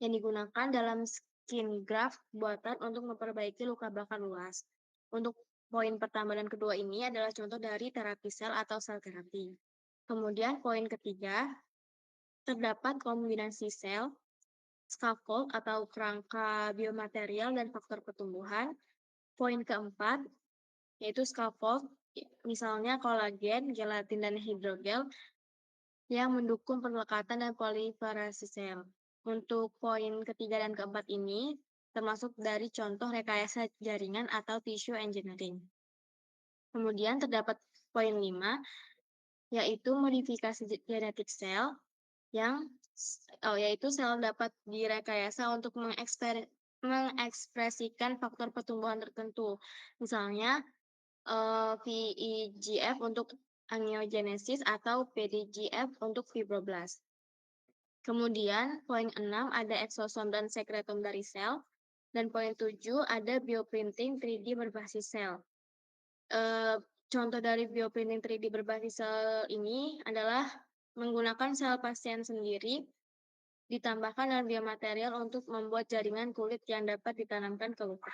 yang digunakan dalam skin graft buatan untuk memperbaiki luka bakar luas. Untuk poin pertama dan kedua ini adalah contoh dari terapi sel atau sel terapi. Kemudian poin ketiga, terdapat kombinasi sel, scaffold atau kerangka biomaterial dan faktor pertumbuhan. Poin keempat, yaitu scaffold, misalnya kolagen, gelatin, dan hidrogel yang mendukung pengelekatan dan proliferasi sel. Untuk poin ketiga dan keempat ini, termasuk dari contoh rekayasa jaringan atau tissue engineering. Kemudian terdapat poin 5, yaitu modifikasi genetik sel, yaitu sel dapat direkayasa untuk mengekspresikan faktor pertumbuhan tertentu. Misalnya VEGF untuk angiogenesis atau PDGF untuk fibroblast. Kemudian poin 6 ada eksosom dan sekretom dari sel, dan poin 7 ada bioprinting 3D berbasis sel. Contoh dari bioprinting 3D berbasis sel ini adalah menggunakan sel pasien sendiri ditambahkan dengan biomaterial untuk membuat jaringan kulit yang dapat ditanamkan ke luka.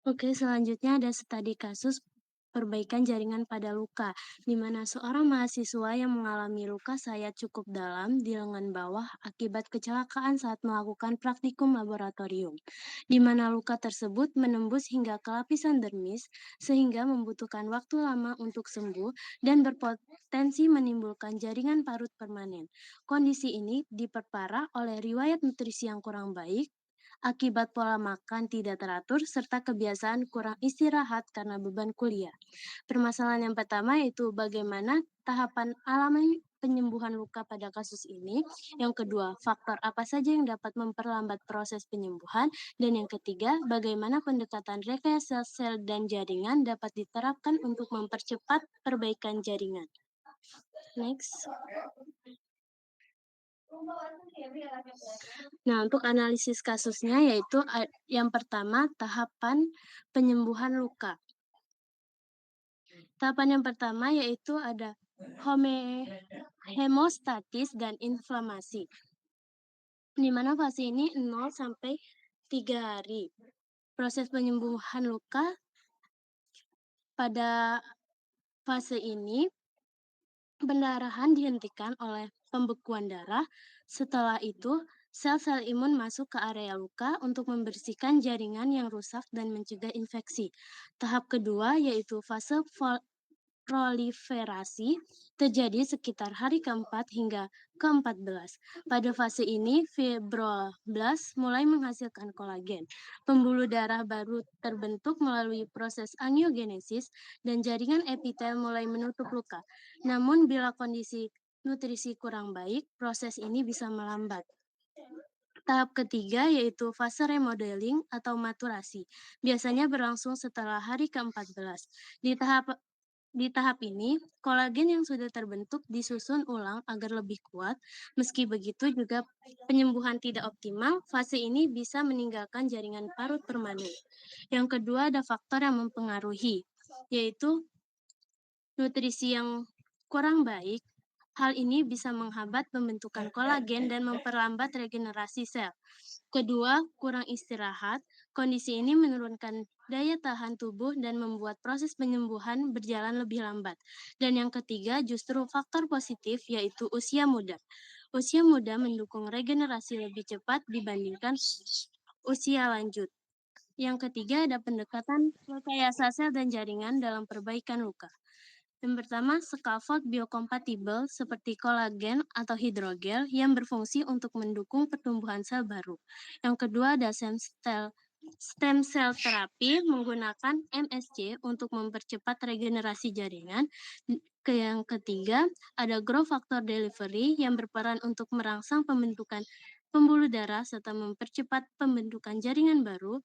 Oke, selanjutnya ada studi kasus perbaikan jaringan pada luka, di mana seorang mahasiswa yang mengalami luka sayat cukup dalam di lengan bawah akibat kecelakaan saat melakukan praktikum laboratorium, di mana luka tersebut menembus hingga ke lapisan dermis, sehingga membutuhkan waktu lama untuk sembuh dan berpotensi menimbulkan jaringan parut permanen. Kondisi ini diperparah oleh riwayat nutrisi yang kurang baik, akibat pola makan tidak teratur, serta kebiasaan kurang istirahat karena beban kuliah. Permasalahan yang pertama yaitu bagaimana tahapan alami penyembuhan luka pada kasus ini. Yang kedua, faktor apa saja yang dapat memperlambat proses penyembuhan. Dan yang ketiga, bagaimana pendekatan rekayasa sel dan jaringan dapat diterapkan untuk mempercepat perbaikan jaringan. Next. Nah, untuk analisis kasusnya yaitu yang pertama tahapan penyembuhan luka. Tahapan yang pertama yaitu ada hemostatis dan inflamasi, di mana fase ini 0 sampai 3 hari. Proses penyembuhan luka pada fase ini, pendarahan dihentikan oleh pembekuan darah. Setelah itu, Sel-sel imun masuk ke area luka untuk membersihkan jaringan yang rusak dan mencegah infeksi. Tahap kedua yaitu fase proliferasi terjadi sekitar hari keempat hingga ke-14. Pada fase ini, fibroblast mulai menghasilkan kolagen. Pembuluh darah baru terbentuk melalui proses angiogenesis dan jaringan epitel mulai menutup luka. Namun bila kondisi nutrisi kurang baik, proses ini bisa melambat. Tahap ketiga yaitu fase remodeling atau maturasi. Biasanya berlangsung setelah hari ke-14. Di tahap ini, kolagen yang sudah terbentuk disusun ulang agar lebih kuat. Meski begitu juga penyembuhan tidak optimal, fase ini bisa meninggalkan jaringan parut permanen. Yang kedua ada faktor yang mempengaruhi, yaitu nutrisi yang kurang baik. Hal ini bisa menghambat pembentukan kolagen dan memperlambat regenerasi sel. Kedua, kurang istirahat. Kondisi ini menurunkan daya tahan tubuh dan membuat proses penyembuhan berjalan lebih lambat. Dan yang ketiga, justru faktor positif yaitu usia muda. Usia muda mendukung regenerasi lebih cepat dibandingkan usia lanjut. Yang ketiga ada pendekatan rekayasa sel dan jaringan dalam perbaikan luka. Yang pertama, scaffold biokompatibel seperti kolagen atau hidrogel yang berfungsi untuk mendukung pertumbuhan sel baru. Yang kedua, ada stem cell terapi menggunakan MSC untuk mempercepat regenerasi jaringan. Yang ketiga, ada growth factor delivery yang berperan untuk merangsang pembentukan pembuluh darah serta mempercepat pembentukan jaringan baru.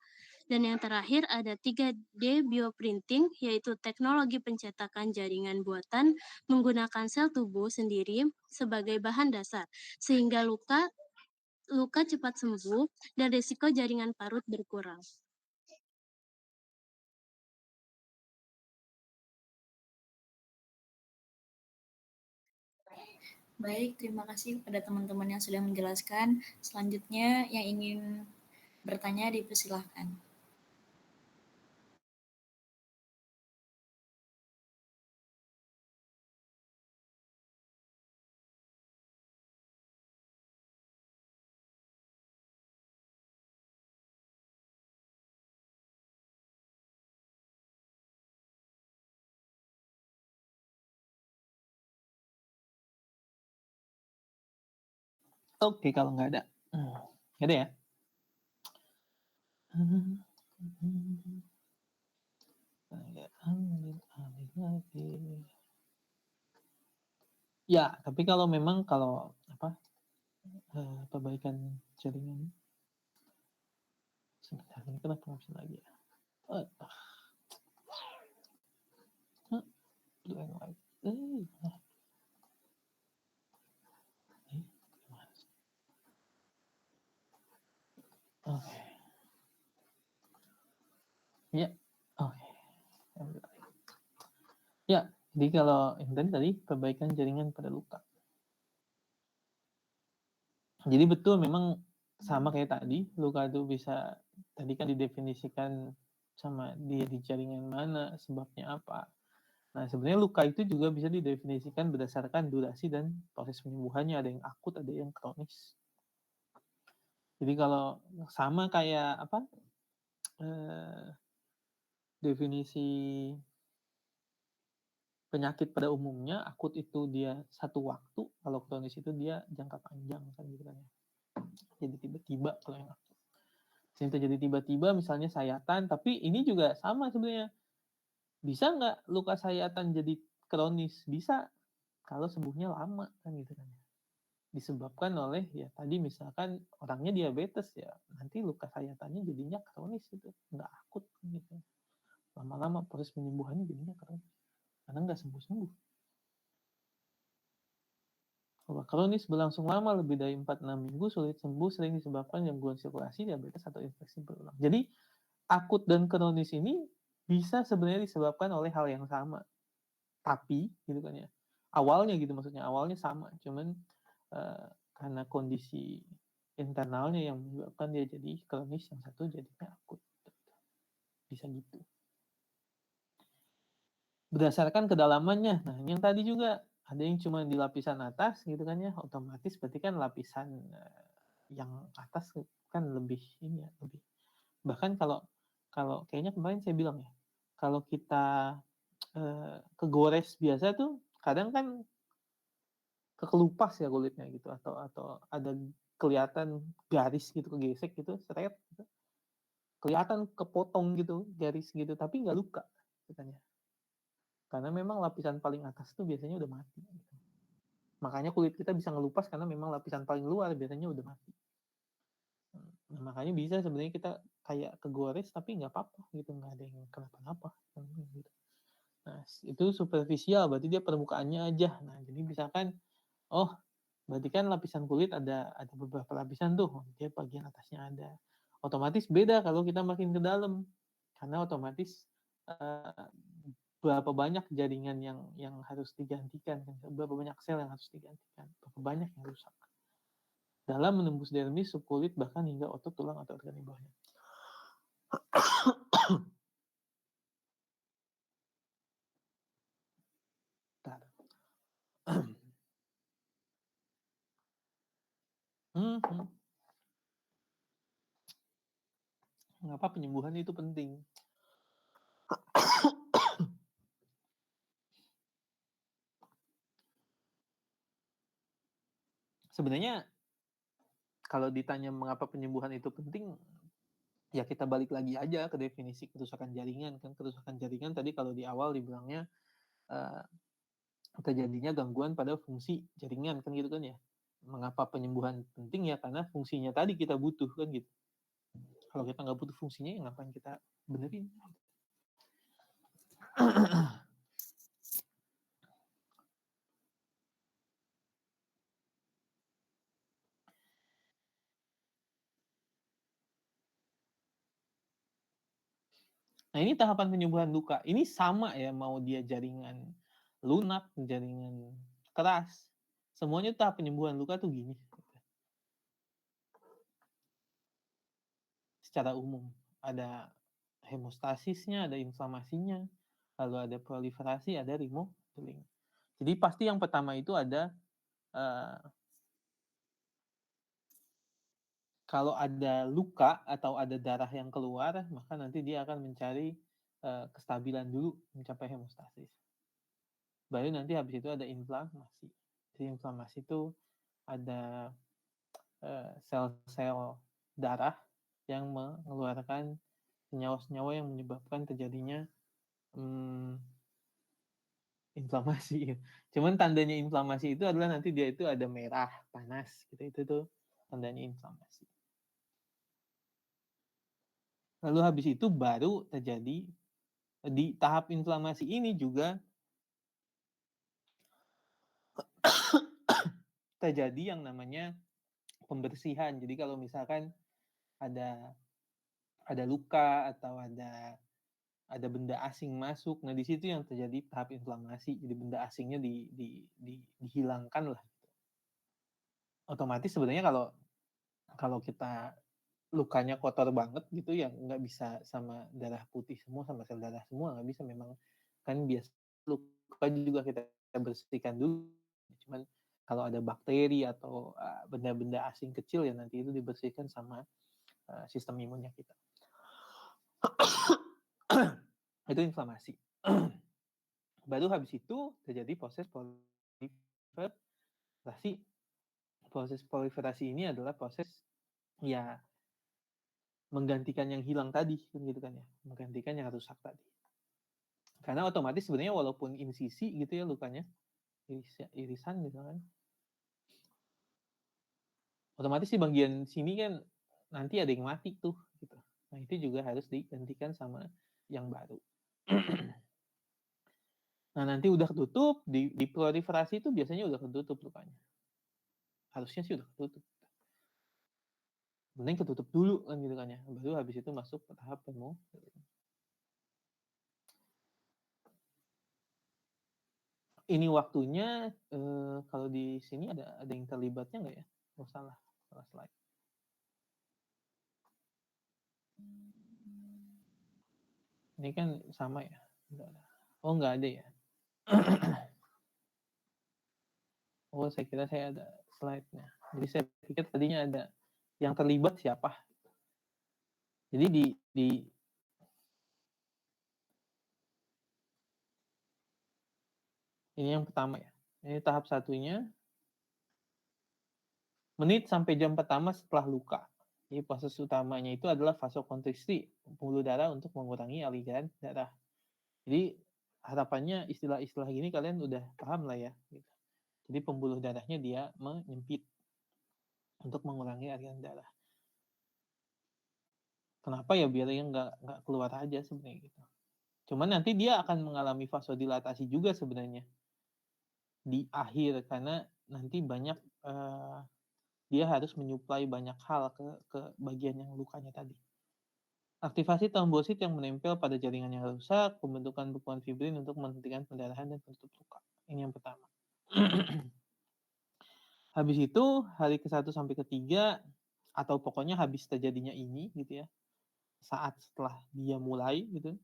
Dan yang terakhir ada 3D bioprinting, yaitu teknologi pencetakan jaringan buatan menggunakan sel tubuh sendiri sebagai bahan dasar, sehingga luka cepat sembuh dan risiko jaringan parut berkurang. Baik, terima kasih kepada teman-teman yang sudah menjelaskan. Selanjutnya yang ingin bertanya dipersilahkan. Oke, kalau nggak ada. Nggak ada ya? Ya, tapi kalau memang perbaikan jaringan. Sebentar, ini kenapa nggak bisa lagi ya? Blue and white. Oke. Ya, oke. Ya, jadi kalau yang tadi perbaikan jaringan pada luka. Jadi betul memang sama kayak tadi, luka itu bisa tadi kan didefinisikan sama dia di jaringan mana, sebabnya apa. Nah, sebenarnya luka itu juga bisa didefinisikan berdasarkan durasi dan proses penyembuhannya, ada yang akut, ada yang kronis. Jadi kalau sama kayak definisi penyakit pada umumnya, akut itu dia satu waktu, kalau kronis itu dia jangka panjang kan gitu kan ya. Jadi tiba-tiba kalau yang akut. Yang terjadi tiba-tiba misalnya sayatan, tapi ini juga sama sebenarnya. Bisa nggak luka sayatan jadi kronis? Bisa, kalau sembuhnya lama kan gitu kan ya. Disebabkan oleh ya tadi misalkan orangnya diabetes ya, nanti luka sayatannya jadinya kronis itu, nggak akut gitu. Lama-lama proses penyembuhannya jadinya kronis karena nggak sembuh-sembuh. Kalau kronis berlangsung lama lebih dari 4-6 minggu, sulit sembuh, sering disebabkan gangguan sirkulasi, diabetes, atau infeksi berulang. Jadi akut dan kronis ini bisa sebenarnya disebabkan oleh hal yang sama, tapi gitu kan ya, awalnya sama, cuman karena kondisi internalnya yang menyebabkan dia jadi kronis, yang satu jadinya akut. Bisa gitu. Berdasarkan kedalamannya. Nah, yang tadi juga ada yang cuma di lapisan atas gitu kan ya, otomatis berarti kan lapisan yang atas kan lebih ini ya, lebih. Bahkan kalau kayaknya kemarin saya bilang ya, kalau kita kegores biasa tuh kadang kan kekelupas ya kulitnya gitu, atau ada kelihatan garis gitu, kegesek gitu, seret gitu. Kelihatan kepotong gitu, garis gitu, tapi nggak luka katanya. Karena memang lapisan paling atas tuh biasanya udah mati. Gitu. Makanya kulit kita bisa ngelupas karena memang lapisan paling luar biasanya udah mati. Nah, makanya bisa sebenarnya kita kayak kegores tapi nggak apa-apa gitu, nggak ada yang kenapa-napa. Gitu. Nah, itu superficial, berarti dia permukaannya aja. Nah, jadi misalkan, oh, berarti kan lapisan kulit ada beberapa lapisan tuh, dia bagian atasnya ada. Otomatis beda kalau kita makin ke dalam, karena otomatis berapa banyak jaringan yang harus digantikan, berapa banyak sel yang harus digantikan, berapa banyak yang rusak. Dalam menembus dermis, subkulit, bahkan hingga otot, tulang, atau organ di bawahnya. Mengapa penyembuhan itu penting? Sebenarnya kalau ditanya mengapa penyembuhan itu penting, ya kita balik lagi aja ke definisi kerusakan jaringan kan. Kerusakan jaringan tadi kalau di awal dibilangnya terjadinya gangguan pada fungsi jaringan kan gitu kan ya. Mengapa penyembuhan penting ya karena fungsinya tadi kita butuh kan gitu. Kalau kita nggak butuh fungsinya ya ngapain kita benerin. Nah ini tahapan penyembuhan luka. Ini sama ya mau dia jaringan lunak, jaringan keras. Semuanya tahap penyembuhan luka tuh gini. Secara umum ada hemostasisnya, ada inflamasinya, lalu ada proliferasi, ada remodeling. Jadi pasti yang pertama itu ada kalau ada luka atau ada darah yang keluar, maka nanti dia akan mencari kestabilan dulu, mencapai hemostasis. Baru nanti habis itu ada inflamasi. Jadi inflamasi itu ada sel-sel darah yang mengeluarkan senyawa-senyawa yang menyebabkan terjadinya inflamasi. Cuman tandanya inflamasi itu adalah nanti dia itu ada merah, panas, gitu. Itu tuh tandanya inflamasi. Lalu habis itu baru terjadi di tahap inflamasi ini juga terjadi yang namanya pembersihan. Jadi kalau misalkan ada luka atau ada benda asing masuk, nah di situ yang terjadi tahap inflamasi. Jadi benda asingnya dihilangkan lah. Otomatis sebenarnya kalau kita lukanya kotor banget gitu ya nggak bisa sama darah putih semua, sama sel darah semua nggak bisa. Memang kan biasa luka juga kita bersihkan dulu. Cuman kalau ada bakteri atau benda-benda asing kecil ya nanti itu dibersihkan sama sistem imunnya kita. Itu inflamasi. Baru habis itu terjadi proses proliferasi. Proses proliferasi ini adalah proses ya menggantikan yang hilang tadi gitu kan ya, menggantikan yang rusak tadi. Karena otomatis sebenarnya walaupun insisi gitu ya lukanya, irisan gitu kan, otomatis di bagian sini kan nanti ada yang mati tuh gitu. Nah itu juga harus digantikan sama yang baru. Nah nanti udah ketutup, di proliferasi itu biasanya udah ketutup lukanya. Harusnya sih udah ketutup. Mending ketutup dulu kan gitu kan ya, baru habis itu masuk ke tahap pemo. Ini waktunya kalau di sini ada yang terlibatnya nggak ya? Oh salah slide. Ini kan sama ya? Oh nggak ada ya? Oh saya kira saya ada slide-nya. Jadi saya pikir tadinya ada yang terlibat siapa. Jadi ini yang pertama ya. Ini tahap satunya, menit sampai jam pertama setelah luka. Jadi proses utamanya itu adalah vasokonstriksi, pembuluh darah untuk mengurangi aliran darah. Jadi harapannya istilah-istilah gini kalian udah paham lah ya. Gitu. Jadi pembuluh darahnya dia menyempit untuk mengurangi aliran darah. Kenapa ya? Biar dia nggak keluar aja sebenarnya gitu. Cuman nanti dia akan mengalami vasodilatasi juga sebenarnya di akhir, karena nanti banyak dia harus menyuplai banyak hal ke bagian yang lukanya tadi. Aktivasi trombosit yang menempel pada jaringan yang rusak, pembentukan bekuan fibrin untuk menghentikan pendarahan dan penutup luka. Ini yang pertama. Habis itu hari ke-1 sampai ke-3 atau pokoknya habis terjadinya ini gitu ya. Saat setelah dia mulai gitu.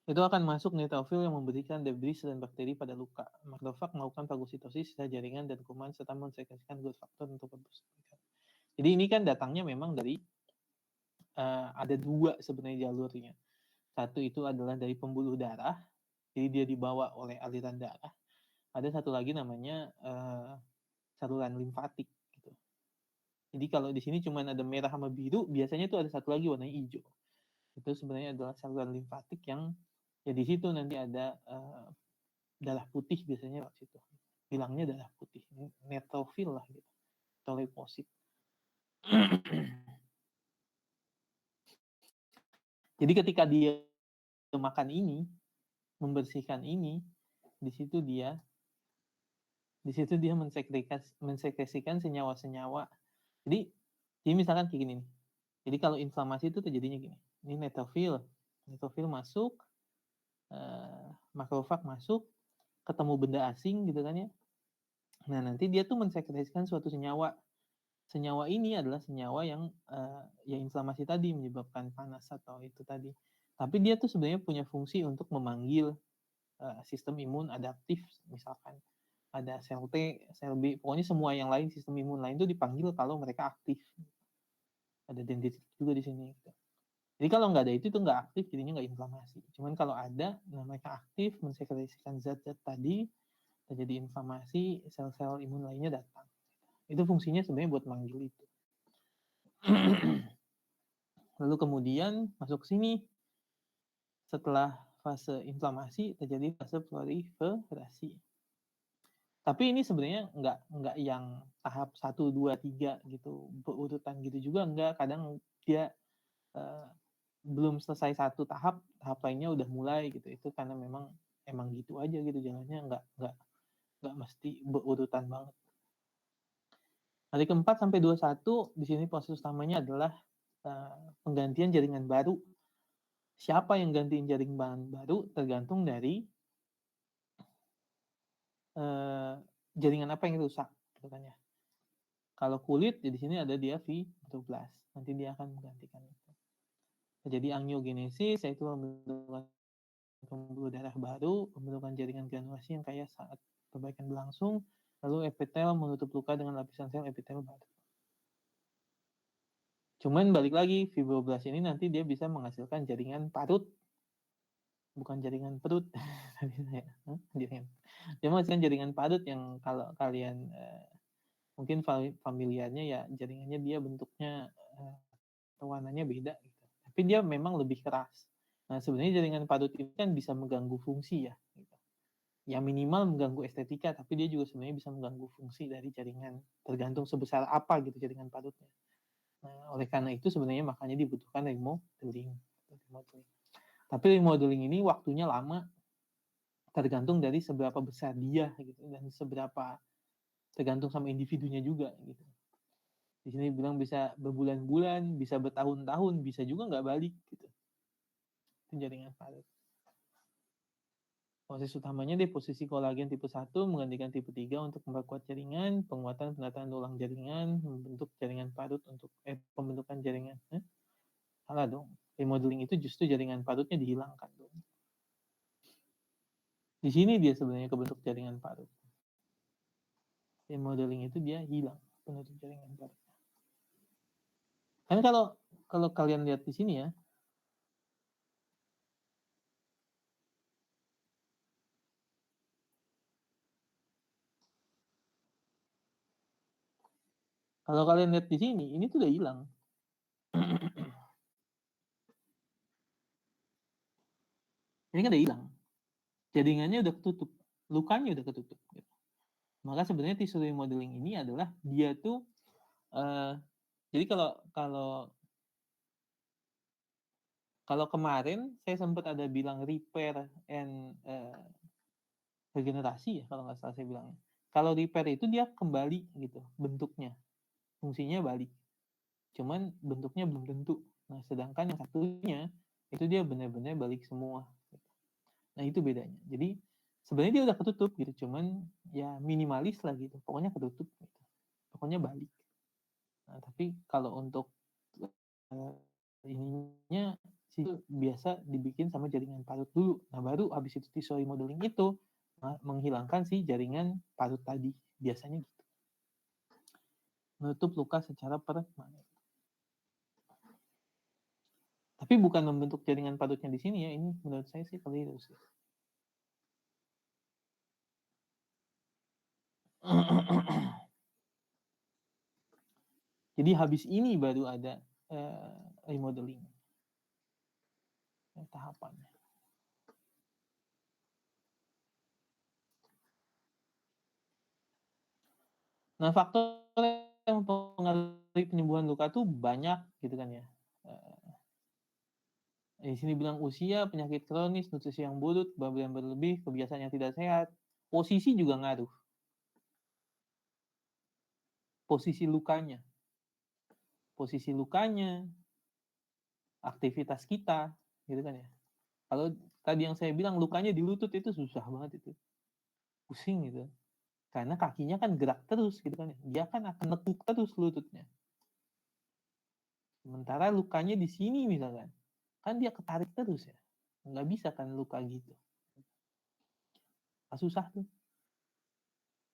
Itu akan masuk neutrofil yang memberikan debris dan bakteri pada luka. Makrofag melakukan fagositosis sisa jaringan dan kuman serta mensekresikan growth factor untuk memperbesar. Jadi ini kan datangnya memang dari ada 2 sebenarnya jalurnya. Satu itu adalah dari pembuluh darah, jadi dia dibawa oleh aliran darah. Ada satu lagi namanya saluran limfatik gitu. Jadi kalau di sini cuma ada merah sama biru, biasanya tuh ada satu lagi warnanya hijau. Itu sebenarnya adalah saluran limfatik yang ya di situ nanti ada darah putih biasanya di situ. Bilangnya darah putih, neutrofil lah gitu. Atau leukosit. Jadi ketika dia makan ini, membersihkan ini, di situ dia mensekresikan senyawa-senyawa. Jadi misalkan kayak gini nih. Jadi kalau inflamasi itu terjadinya gini. Ini neutrofil masuk, makrofag masuk, ketemu benda asing gitu kan ya. Nah nanti dia tuh mensekresikan suatu senyawa. Senyawa ini adalah senyawa yang ya inflamasi tadi menyebabkan panas atau itu tadi. Tapi dia tuh sebenarnya punya fungsi untuk memanggil sistem imun adaptif, misalkan ada sel T, sel B, pokoknya semua yang lain, sistem imun lain itu dipanggil kalau mereka aktif. Ada dendritit juga di sini. Jadi kalau nggak ada itu nggak aktif, jadinya nggak inflamasi. Cuman kalau ada, nah mereka aktif mensekresikan zat-zat tadi, terjadi inflamasi, sel-sel imun lainnya datang. Itu fungsinya sebenarnya buat manggil itu. Lalu kemudian masuk sini, setelah fase inflamasi terjadi fase proliferasi. Tapi ini sebenarnya nggak yang tahap 1, 2, 3 gitu, berurutan gitu juga enggak. Kadang dia belum selesai satu tahap lainnya udah mulai gitu. Itu karena emang gitu aja gitu jalannya, nggak mesti berurutan banget. Hari ke-4 sampai 21 di sini proses utamanya adalah penggantian jaringan baru. Siapa yang gantiin jaringan baru tergantung dari jaringan apa yang rusak katanya. Kalau kulit di sini ada dia fibroblas. Nanti dia akan menggantikan itu. Jadi angiogenesis yaitu pembentukan pembuluh darah baru, pembentukan jaringan granulasi yang kaya saat perbaikan berlangsung, lalu epitel menutup luka dengan lapisan sel epitel baru. Cuman balik lagi, fibroblas ini nanti dia bisa menghasilkan jaringan parut, bukan jaringan perut. Dia menghasilkan jaringan parut yang kalau kalian mungkin familiarnya ya jaringannya dia bentuknya warnanya beda gitu. Tapi dia memang lebih keras. Nah sebenarnya jaringan parut ini kan bisa mengganggu fungsi ya. Gitu. Ya minimal mengganggu estetika, tapi dia juga sebenarnya bisa mengganggu fungsi dari jaringan. Tergantung sebesar apa gitu jaringan parutnya. Nah oleh karena itu sebenarnya makanya dibutuhkan remodeling. Tapi remodeling ini waktunya lama, tergantung dari seberapa besar dia gitu dan seberapa tergantung sama individunya juga gitu. Di sini bilang bisa berbulan-bulan, bisa bertahun-tahun, bisa juga nggak balik gitu. Itu jaringan parut. Proses utamanya di posisi kolagen tipe 1 menggantikan tipe 3 untuk memperkuat jaringan, penguatan penataan tulang jaringan, membentuk jaringan parut untuk pembentukan jaringan. Salah dong. Remodeling itu justru jaringan parutnya dihilangkan dong. Di sini dia sebenarnya kebentuk jaringan parut. Remodeling itu dia hilang penutup jaringan parut. Kan kalau kalian lihat di sini ya, kalau kalian lihat di sini, ini tuh udah hilang. Ini kan udah hilang. Jaringannya udah ketutup, lukanya udah ketutup. Gitu. Maka sebenarnya tissue remodeling ini adalah dia tuh, jadi kalau kemarin saya sempat ada bilang repair and regenerasi ya kalau nggak salah saya bilangnya. Kalau repair itu dia kembali gitu bentuknya, fungsinya balik. Cuman bentuknya belum tentu. Nah sedangkan yang satunya itu dia benar-benar balik semua. Nah itu bedanya. Jadi sebenarnya dia udah ketutup gitu, cuman ya minimalis lah gitu. Pokoknya ketutup gitu. Pokoknya balik. Nah tapi kalau untuk ininya sih biasa dibikin sama jaringan parut dulu. Nah baru habis itu tissue remodeling itu menghilangkan si jaringan parut tadi. Biasanya gitu. Menutup luka secara permanen. Tapi bukan membentuk jaringan parutnya di sini ya. Ini menurut saya sih keliru sih. Jadi habis ini baru ada remodeling tahapannya. Nah, faktor yang mempengaruhi penyembuhan luka tuh banyak gitu kan ya. Di sini bilang usia, penyakit kronis, nutrisi yang buruk, beban berlebih, kebiasaan yang tidak sehat, posisi juga ngaruh. Posisi lukanya, aktivitas kita, gitu kan ya. Kalau tadi yang saya bilang lukanya di lutut itu susah banget itu, pusing gitu. Karena kakinya kan gerak terus gitu kan ya. Dia kan akan nekuk terus lututnya. Sementara lukanya di sini misalkan, kan dia ketarik terus ya. Nggak bisa kan luka gitu. Susah tuh.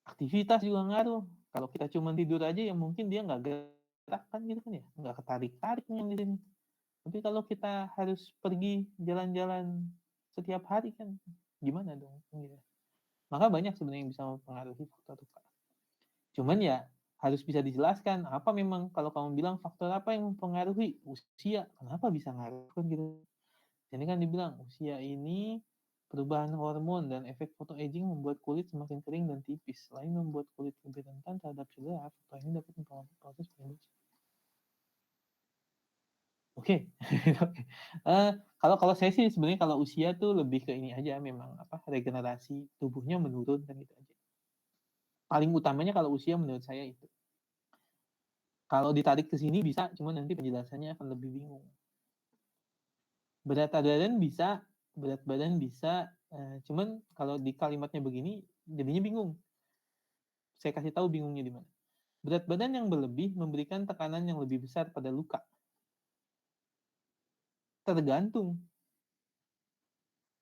Aktivitas juga ngaruh. Kalau kita cuma tidur aja ya mungkin dia nggak gerak kan gitu kan ya. Nggak ketarik-tarik yang di sini. Tapi kalau kita harus pergi jalan-jalan setiap hari kan gimana dong? Gitu. Maka banyak sebenarnya yang bisa mempengaruhi faktor luka. Cuman ya harus bisa dijelaskan apa memang kalau kamu bilang faktor apa yang mempengaruhi usia, kenapa bisa ngaruh kan gitu. Jadi kan dibilang usia ini perubahan hormon dan efek photoaging membuat kulit semakin kering dan tipis. Selain membuat kulit lebih rentan terhadap cedera, faktor ini dapat mempengaruhi proses penyembuhan. Oke. Kalau saya sih sebenarnya kalau usia tuh lebih ke ini aja memang apa regenerasi tubuhnya menurun kan gitu aja. Paling utamanya kalau usia menurut saya itu. Kalau ditarik ke sini bisa, cuman nanti penjelasannya akan lebih bingung. Berat badan bisa, cuman kalau di kalimatnya begini jadinya bingung. Saya kasih tahu bingungnya di mana. Berat badan yang berlebih memberikan tekanan yang lebih besar pada luka. Tergantung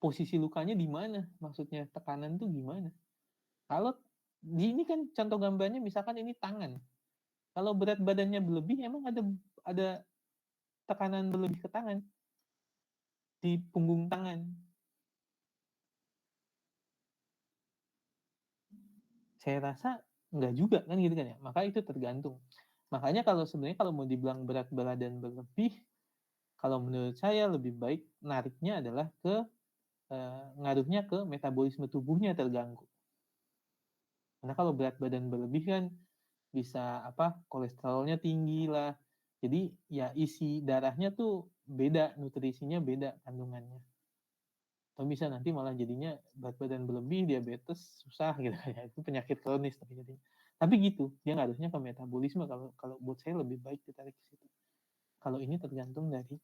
posisi lukanya di mana, maksudnya tekanan itu gimana. Kalau ini kan contoh gambarnya misalkan ini tangan. Kalau berat badannya berlebih emang ada tekanan berlebih ke tangan di punggung tangan. Saya rasa enggak juga kan gitu kan ya. Maka itu tergantung. Makanya sebenarnya kalau mau dibilang berat badan berlebih, kalau menurut saya lebih baik nariknya adalah ngaruhnya ke metabolisme tubuhnya terganggu. Karena kalau berat badan berlebih kan bisa kolesterolnya tinggi lah. Jadi ya isi darahnya tuh beda, nutrisinya beda kandungannya. Atau bisa nanti malah jadinya berat badan berlebih, diabetes, susah gitu ya. Itu penyakit kronis tapi jadinya. Tapi gitu, dia ngaruhnya ke metabolisme. Kalau buat saya lebih baik ditarik ke situ. Kalau ini tergantung dari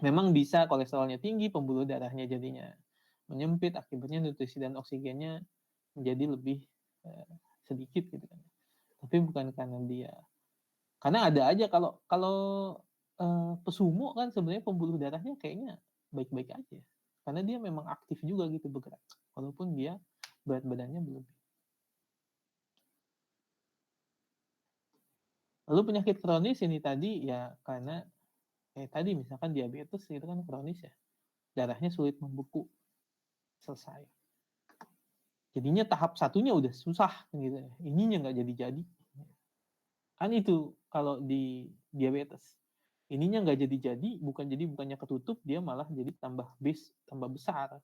memang bisa kolesterolnya tinggi, pembuluh darahnya jadinya menyempit, akibatnya nutrisi dan oksigennya menjadi lebih sedikit gitu kan. Tapi bukan karena ada aja kalau pesumo kan sebenarnya pembuluh darahnya kayaknya baik-baik aja. Karena dia memang aktif juga gitu bergerak, walaupun dia berat badannya berlebih. Lalu penyakit kronis ini tadi ya karena kayak tadi misalkan diabetes itu kan kronis ya, darahnya sulit membeku, selesai. Jadinya tahap satunya udah susah gitu ya, ininya nggak jadi-jadi. Kan itu kalau di diabetes. Ininya nggak jadi-jadi, bukannya ketutup, dia malah jadi tambah besar.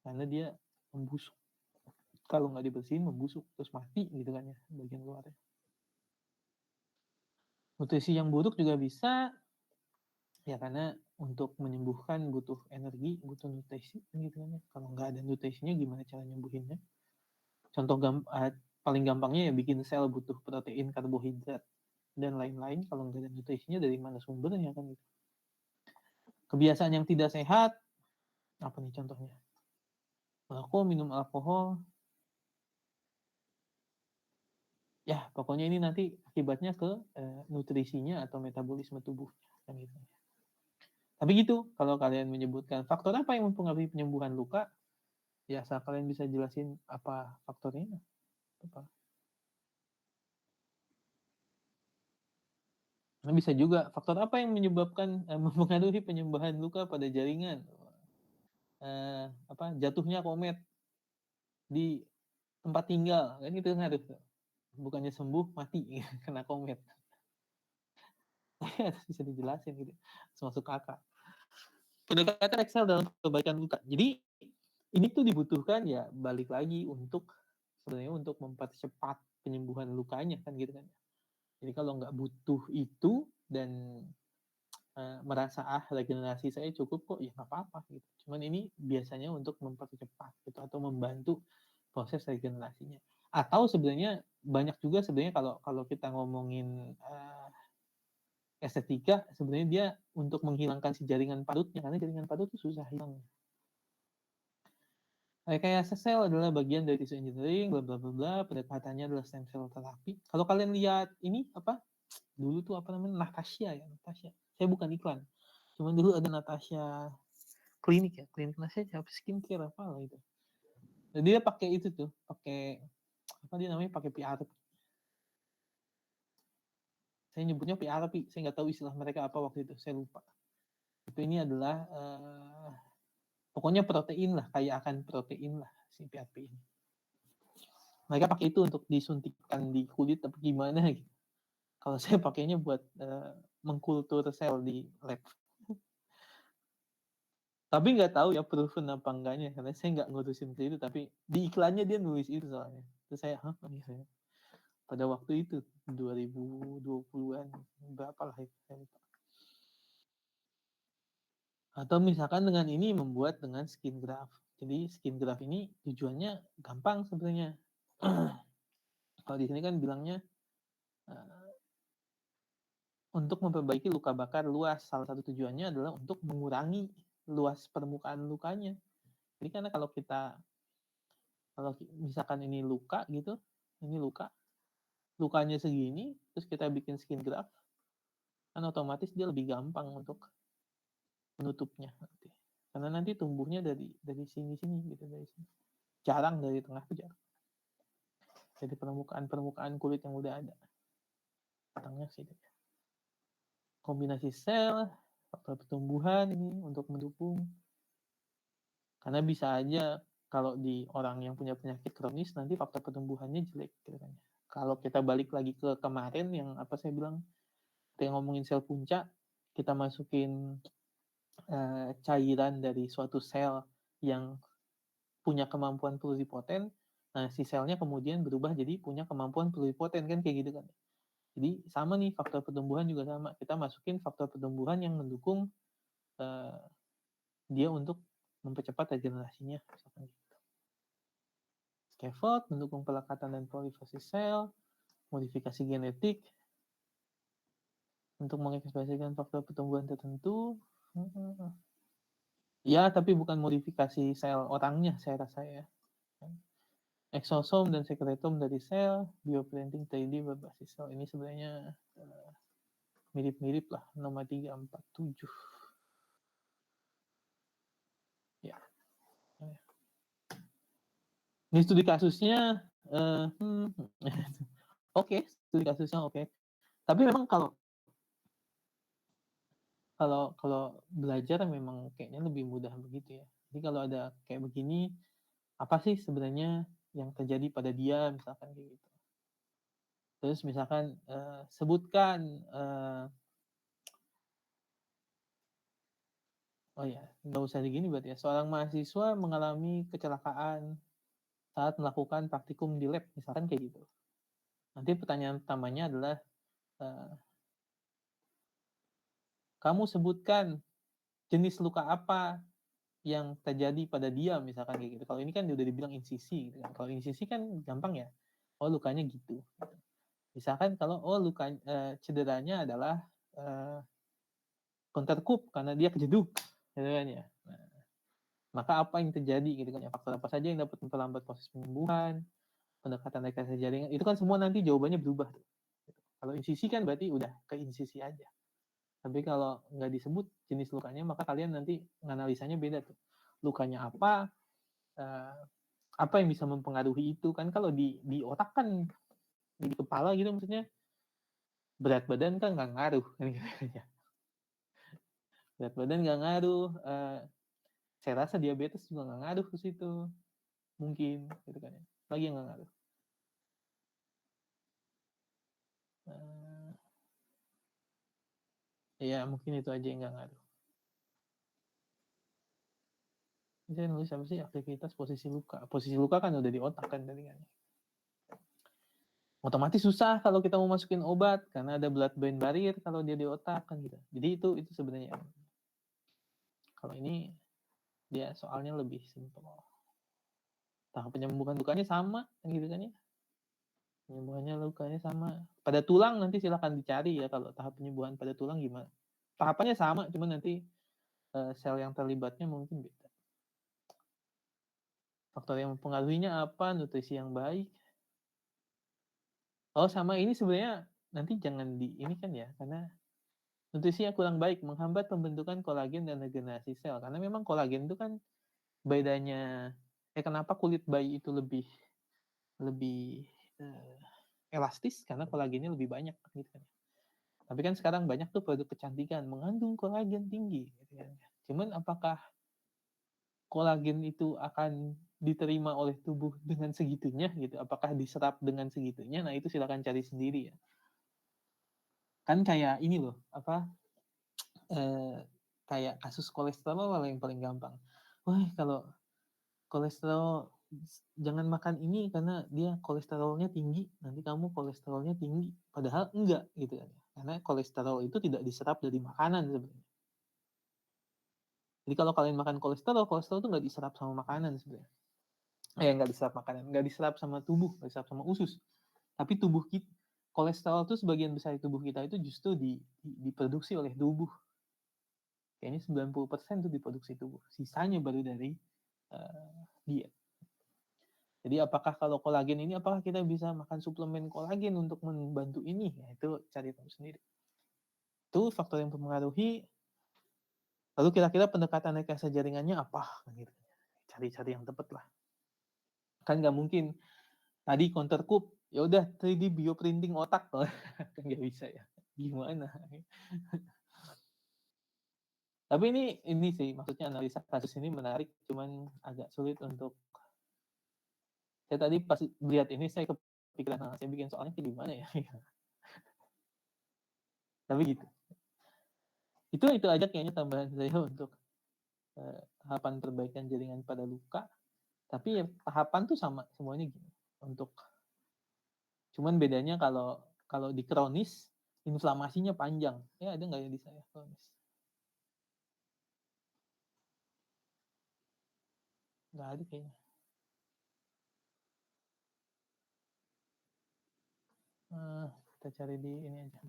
Karena dia membusuk. Kalau nggak dibersihin membusuk, terus mati gitu kan ya, bagian luarnya. Nutrisi yang buruk juga bisa, ya karena untuk menyembuhkan butuh energi, butuh nutrisi gitu kan ya. Kalau nggak ada nutrisinya gimana cara nyembuhinnya? Contoh paling gampangnya ya bikin sel butuh protein, karbohidrat, dan lain-lain. Kalau nggak ada nutrisinya dari mana sumbernya kan gitu. Kebiasaan yang tidak sehat, apa nih contohnya? Merokok, minum alkohol. Ya, pokoknya ini nanti akibatnya ke nutrisinya atau metabolisme tubuhnya kan gitu. Tapi gitu, kalau kalian menyebutkan faktor apa yang mempengaruhi penyembuhan luka, ya asal kalian bisa jelasin apa faktornya. Apa. Nah, bisa juga faktor apa yang menyebabkan mempengaruhi penyembuhan luka pada jaringan. Jatuhnya komet di tempat tinggal kan itu ngaruh. Bukannya sembuh mati kena komet. Bisa dijelasin gitu. Masuk kakak. Pendekatan Excel dalam perbaikan luka. Jadi ini tuh dibutuhkan ya balik lagi untuk sebenarnya untuk mempercepat penyembuhan lukanya kan gitu kan. Jadi kalau nggak butuh itu dan merasa regenerasi saya cukup kok ya nggak apa-apa gitu. Cuman ini biasanya untuk mempercepat gitu atau membantu proses regenerasinya. Atau sebenarnya banyak juga sebenarnya kalau kita ngomongin estetika sebenarnya dia untuk menghilangkan si jaringan parutnya karena jaringan parut itu susah hilang. Rekayasa sel adalah bagian dari tissue engineering, bla bla bla bla. Pendekatannya adalah stem cell terapi. Kalau kalian lihat ini apa? Dulu tuh apa namanya? Natasha ya, Natasha. Saya bukan iklan. Cuman dulu ada Natasha klinik ya, klinik Natasha skincare apa lah itu. Dan dia pakai itu tuh, pakai apa dia namanya? Pakai PRP. Saya nyebutnya PRP, saya nggak tahu istilah mereka apa waktu itu, saya lupa. Itu ini adalah pokoknya protein lah, kayak akan protein lah si PRP ini. Mereka pakai itu untuk disuntikkan di kulit tapi gimana gitu. Kalau saya pakainya buat mengkultur sel di lab. Tapi nggak tahu ya proven apa enggaknya karena saya nggak ngurusin ke itu tapi di iklannya dia nulis itu soalnya. Terus saya saya pada waktu itu 2020-an berapa lah itu saya lupa. Atau misalkan dengan ini membuat dengan skin graft. Jadi skin graft ini tujuannya gampang sebenarnya. Kalau di sini kan bilangnya untuk memperbaiki luka bakar luas. Salah satu tujuannya adalah untuk mengurangi luas permukaan lukanya. Jadi karena kalau misalkan ini luka gitu, ini lukanya segini, terus kita bikin skin graft, kan otomatis dia lebih gampang untuk menutupnya nanti. Karena nanti tumbuhnya dari sini gitu, dari sini. Jarang dari tengah ke jarang. Jadi permukaan kulit yang udah ada. Batangnya sih. Kombinasi sel, faktor pertumbuhan ini untuk mendukung. Karena bisa aja kalau di orang yang punya penyakit kronis nanti faktor pertumbuhannya jelek gitu kan. Kalau kita balik lagi ke kemarin yang apa saya bilang, kita ngomongin sel puncak, kita masukin cairan dari suatu sel yang punya kemampuan pluripoten, nah si selnya kemudian berubah jadi punya kemampuan pluripoten kan kayak gitu kan. Jadi sama nih faktor pertumbuhan juga sama. Kita masukin faktor pertumbuhan yang mendukung dia untuk mempercepat regenerasinya. Misalkan gitu. Scaffold mendukung pelekatan dan proliferasi sel, modifikasi genetik untuk mengekspresikan faktor pertumbuhan tertentu. Ya, tapi bukan modifikasi sel orangnya saya rasa ya. Eksosom dan sekretom dari sel, bioprinting 3D berbasis sel. Ini sebenarnya mirip-mirip lah, nomor 347. Ya. Ini studi kasusnya, oke, studi kasusnya oke. Tapi memang kalau belajar memang kayaknya lebih mudah begitu ya. Jadi kalau ada kayak begini, apa sih sebenarnya yang terjadi pada dia, misalkan kayak gitu. Terus misalkan, sebutkan, oh ya, nggak usah digini berarti ya, seorang mahasiswa mengalami kecelakaan saat melakukan praktikum di lab, misalkan kayak gitu. Nanti pertanyaan utamanya adalah, kamu sebutkan jenis luka apa yang terjadi pada dia, misalkan kayak gitu. Kalau ini kan udah dibilang insisi gitu kan. Kalau insisi kan gampang ya, oh lukanya gitu. Misalkan kalau luka cederanya adalah countercup karena dia kejeduk, gitu kan ya. Nah, maka apa yang terjadi gitu kan ya, faktor apa saja yang dapat memperlambat proses penyembuhan, pendekatan rekayasa jaringan, itu kan semua nanti jawabannya berubah tuh. Kalau insisi kan berarti udah ke insisi aja. Tapi kalau nggak disebut jenis lukanya, maka kalian nanti menganalisanya beda tuh. Lukanya apa, apa yang bisa mempengaruhi itu kan. Kalau di otak kan, di kepala gitu maksudnya, berat badan kan nggak ngaruh kan gitu ya. Berat badan nggak ngaruh, saya rasa diabetes juga nggak ngaruh ke situ, mungkin gitu kan ya. Lagi yang nggak ngaruh. Ya mungkin itu aja yang nggak ngaruh. Saya nulis apa sih, aktivitas posisi luka. Posisi luka kan udah di otak kan tadi kan. Otomatis susah kalau kita mau masukin obat karena ada blood brain barrier kalau dia di otak kan gitu. Jadi itu sebenarnya. Kalau ini dia soalnya lebih simpel. Tahap penyembuhan lukanya sama kan gitu kan ya. Penyembuhannya lukanya sama. Pada tulang nanti silakan dicari ya kalau tahap penyembuhan pada tulang gimana. Tahapannya sama, cuma nanti sel yang terlibatnya mungkin beda. Faktor yang mempengaruhinya apa? Nutrisi yang baik. Oh sama ini sebenarnya nanti jangan di ini kan ya, karena nutrisi yang kurang baik menghambat pembentukan kolagen dan regenerasi sel. Karena memang kolagen itu kan bedanya, kenapa kulit bayi itu lebih elastis karena kolagennya lebih banyak gitu kan. Tapi kan sekarang banyak tuh produk kecantikan mengandung kolagen tinggi gitu kan. Cuman apakah kolagen itu akan diterima oleh tubuh dengan segitunya gitu? Apakah diserap dengan segitunya? Nah, itu silakan cari sendiri ya. Kan kayak ini loh, kayak kasus kolesterol yang paling gampang. Wah, kalau kolesterol jangan makan ini karena dia kolesterolnya tinggi, nanti kamu kolesterolnya tinggi. Padahal enggak gitu kan. Karena kolesterol itu tidak diserap dari makanan sebenarnya. Jadi kalau kalian makan kolesterol itu nggak diserap sama makanan sebenarnya. Nggak diserap makanan, nggak diserap sama tubuh, nggak diserap sama usus. Tapi tubuh kita, kolesterol itu sebagian besar tubuh kita itu justru diproduksi oleh tubuh. Kayaknya 90% itu diproduksi tubuh. Sisanya baru dari diet. Jadi apakah kalau kolagen ini, apakah kita bisa makan suplemen kolagen untuk membantu ini? Ya, itu cari tahu sendiri. Itu faktor yang mempengaruhi. Lalu kira-kira pendekatan rekayasa jaringannya apa? Gitu. Cari-cari yang tepat lah. Kan nggak mungkin tadi countercup, ya udah 3D bioprinting otak kan nggak bisa ya. Gimana? Tapi ini sih maksudnya analisa kasus ini menarik, cuman agak sulit untuk. Saya tadi pas lihat ini saya kepikiran, saya bikin soalnya kayak gimana ya? Tapi gitu. Itu aja kayaknya tambahan saya untuk tahapan perbaikan jaringan pada luka. Tapi ya, tahapan tuh sama semuanya gini. Cuman bedanya kalau di kronis inflamasinya panjang. Ya ada nggak ya di saya kronis? Nggak ada kayaknya. Kita cari di ini aja.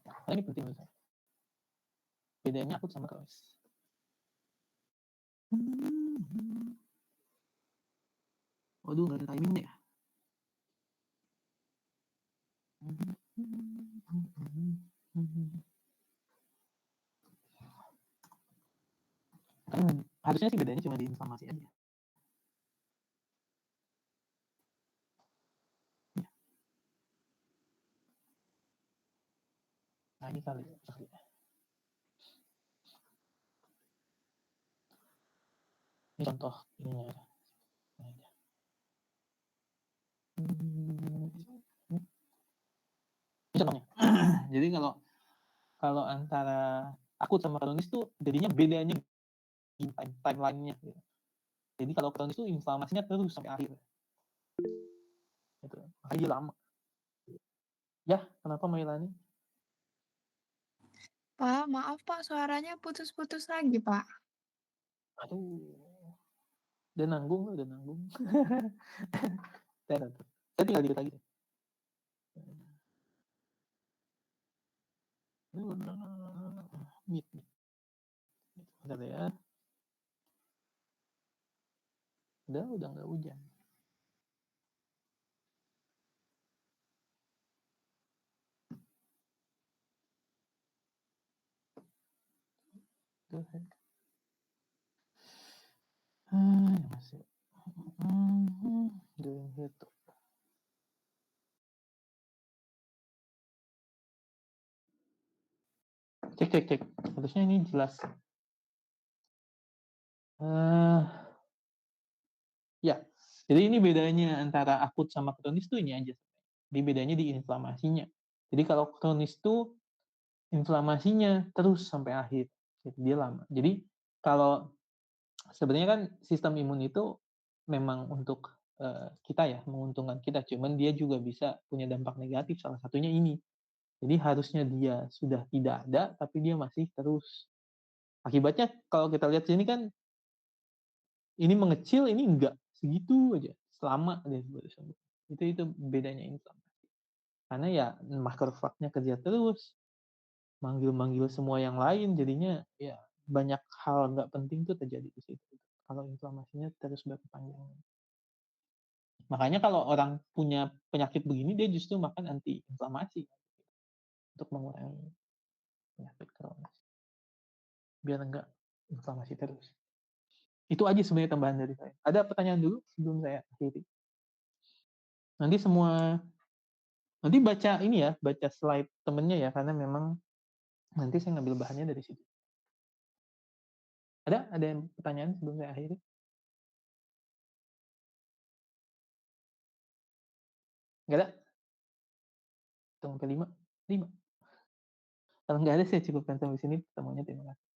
Nah, ini penting menurut saya. Bedanya akut sama kronis. Waduh, nggak ada timingnya ya. Harusnya sih bedanya cuma di inflamasi aja. Ya. Nah, ini kali. Ini contoh ininya ya. Ini contohnya. Jadi kalau antara akut sama kronis tuh jadinya bedanya di timeline-nya gitu. Jadi kalau kronis tuh inflamasinya terus sampai akhir. Gitu. Makanya dia lama. Ya, kenapa Mailani? Pak, maaf Pak, suaranya putus-putus lagi Pak. Aduh. Udah nanggung. Saya tinggal dikit lagi. Mute. Bentar ya. Udah nggak hujan. Masih. Doing itu. Cek. Harusnya ini jelas. Ya, jadi ini bedanya antara akut sama kronis tuh ini aja. Jadi bedanya di inflamasinya. Jadi kalau kronis tuh inflamasinya terus sampai akhir. Jadi dia lama. Jadi kalau sebenarnya kan sistem imun itu memang untuk kita ya, menguntungkan kita. Cuman dia juga bisa punya dampak negatif. Salah satunya ini. Jadi harusnya dia sudah tidak ada, tapi dia masih terus. Akibatnya kalau kita lihat sini kan, ini mengecil, ini enggak. Segitu aja. Selama dia baru sembuh. Itu bedanya inflamasi. Karena ya makrofagnya kerja terus. Manggil-manggil semua yang lain, jadinya ya banyak hal nggak penting tuh terjadi di situ. Kalau inflamasinya terus berkepanjangan. Makanya kalau orang punya penyakit begini, dia justru makan anti-inflamasi untuk mengurangi penyakit kronis. Biar enggak inflamasi terus. Itu aja sebenarnya tambahan dari saya. Ada pertanyaan dulu sebelum saya akhiri? Nanti baca ini ya, baca slide temennya ya, karena memang nanti saya ngambil bahannya dari situ. Ada yang pertanyaan sebelum saya akhiri? Nggak ada? Hitung sampai 5? 5. Kalau nggak ada, saya cukupkan sampai sini. Pertemuannya terima kasih.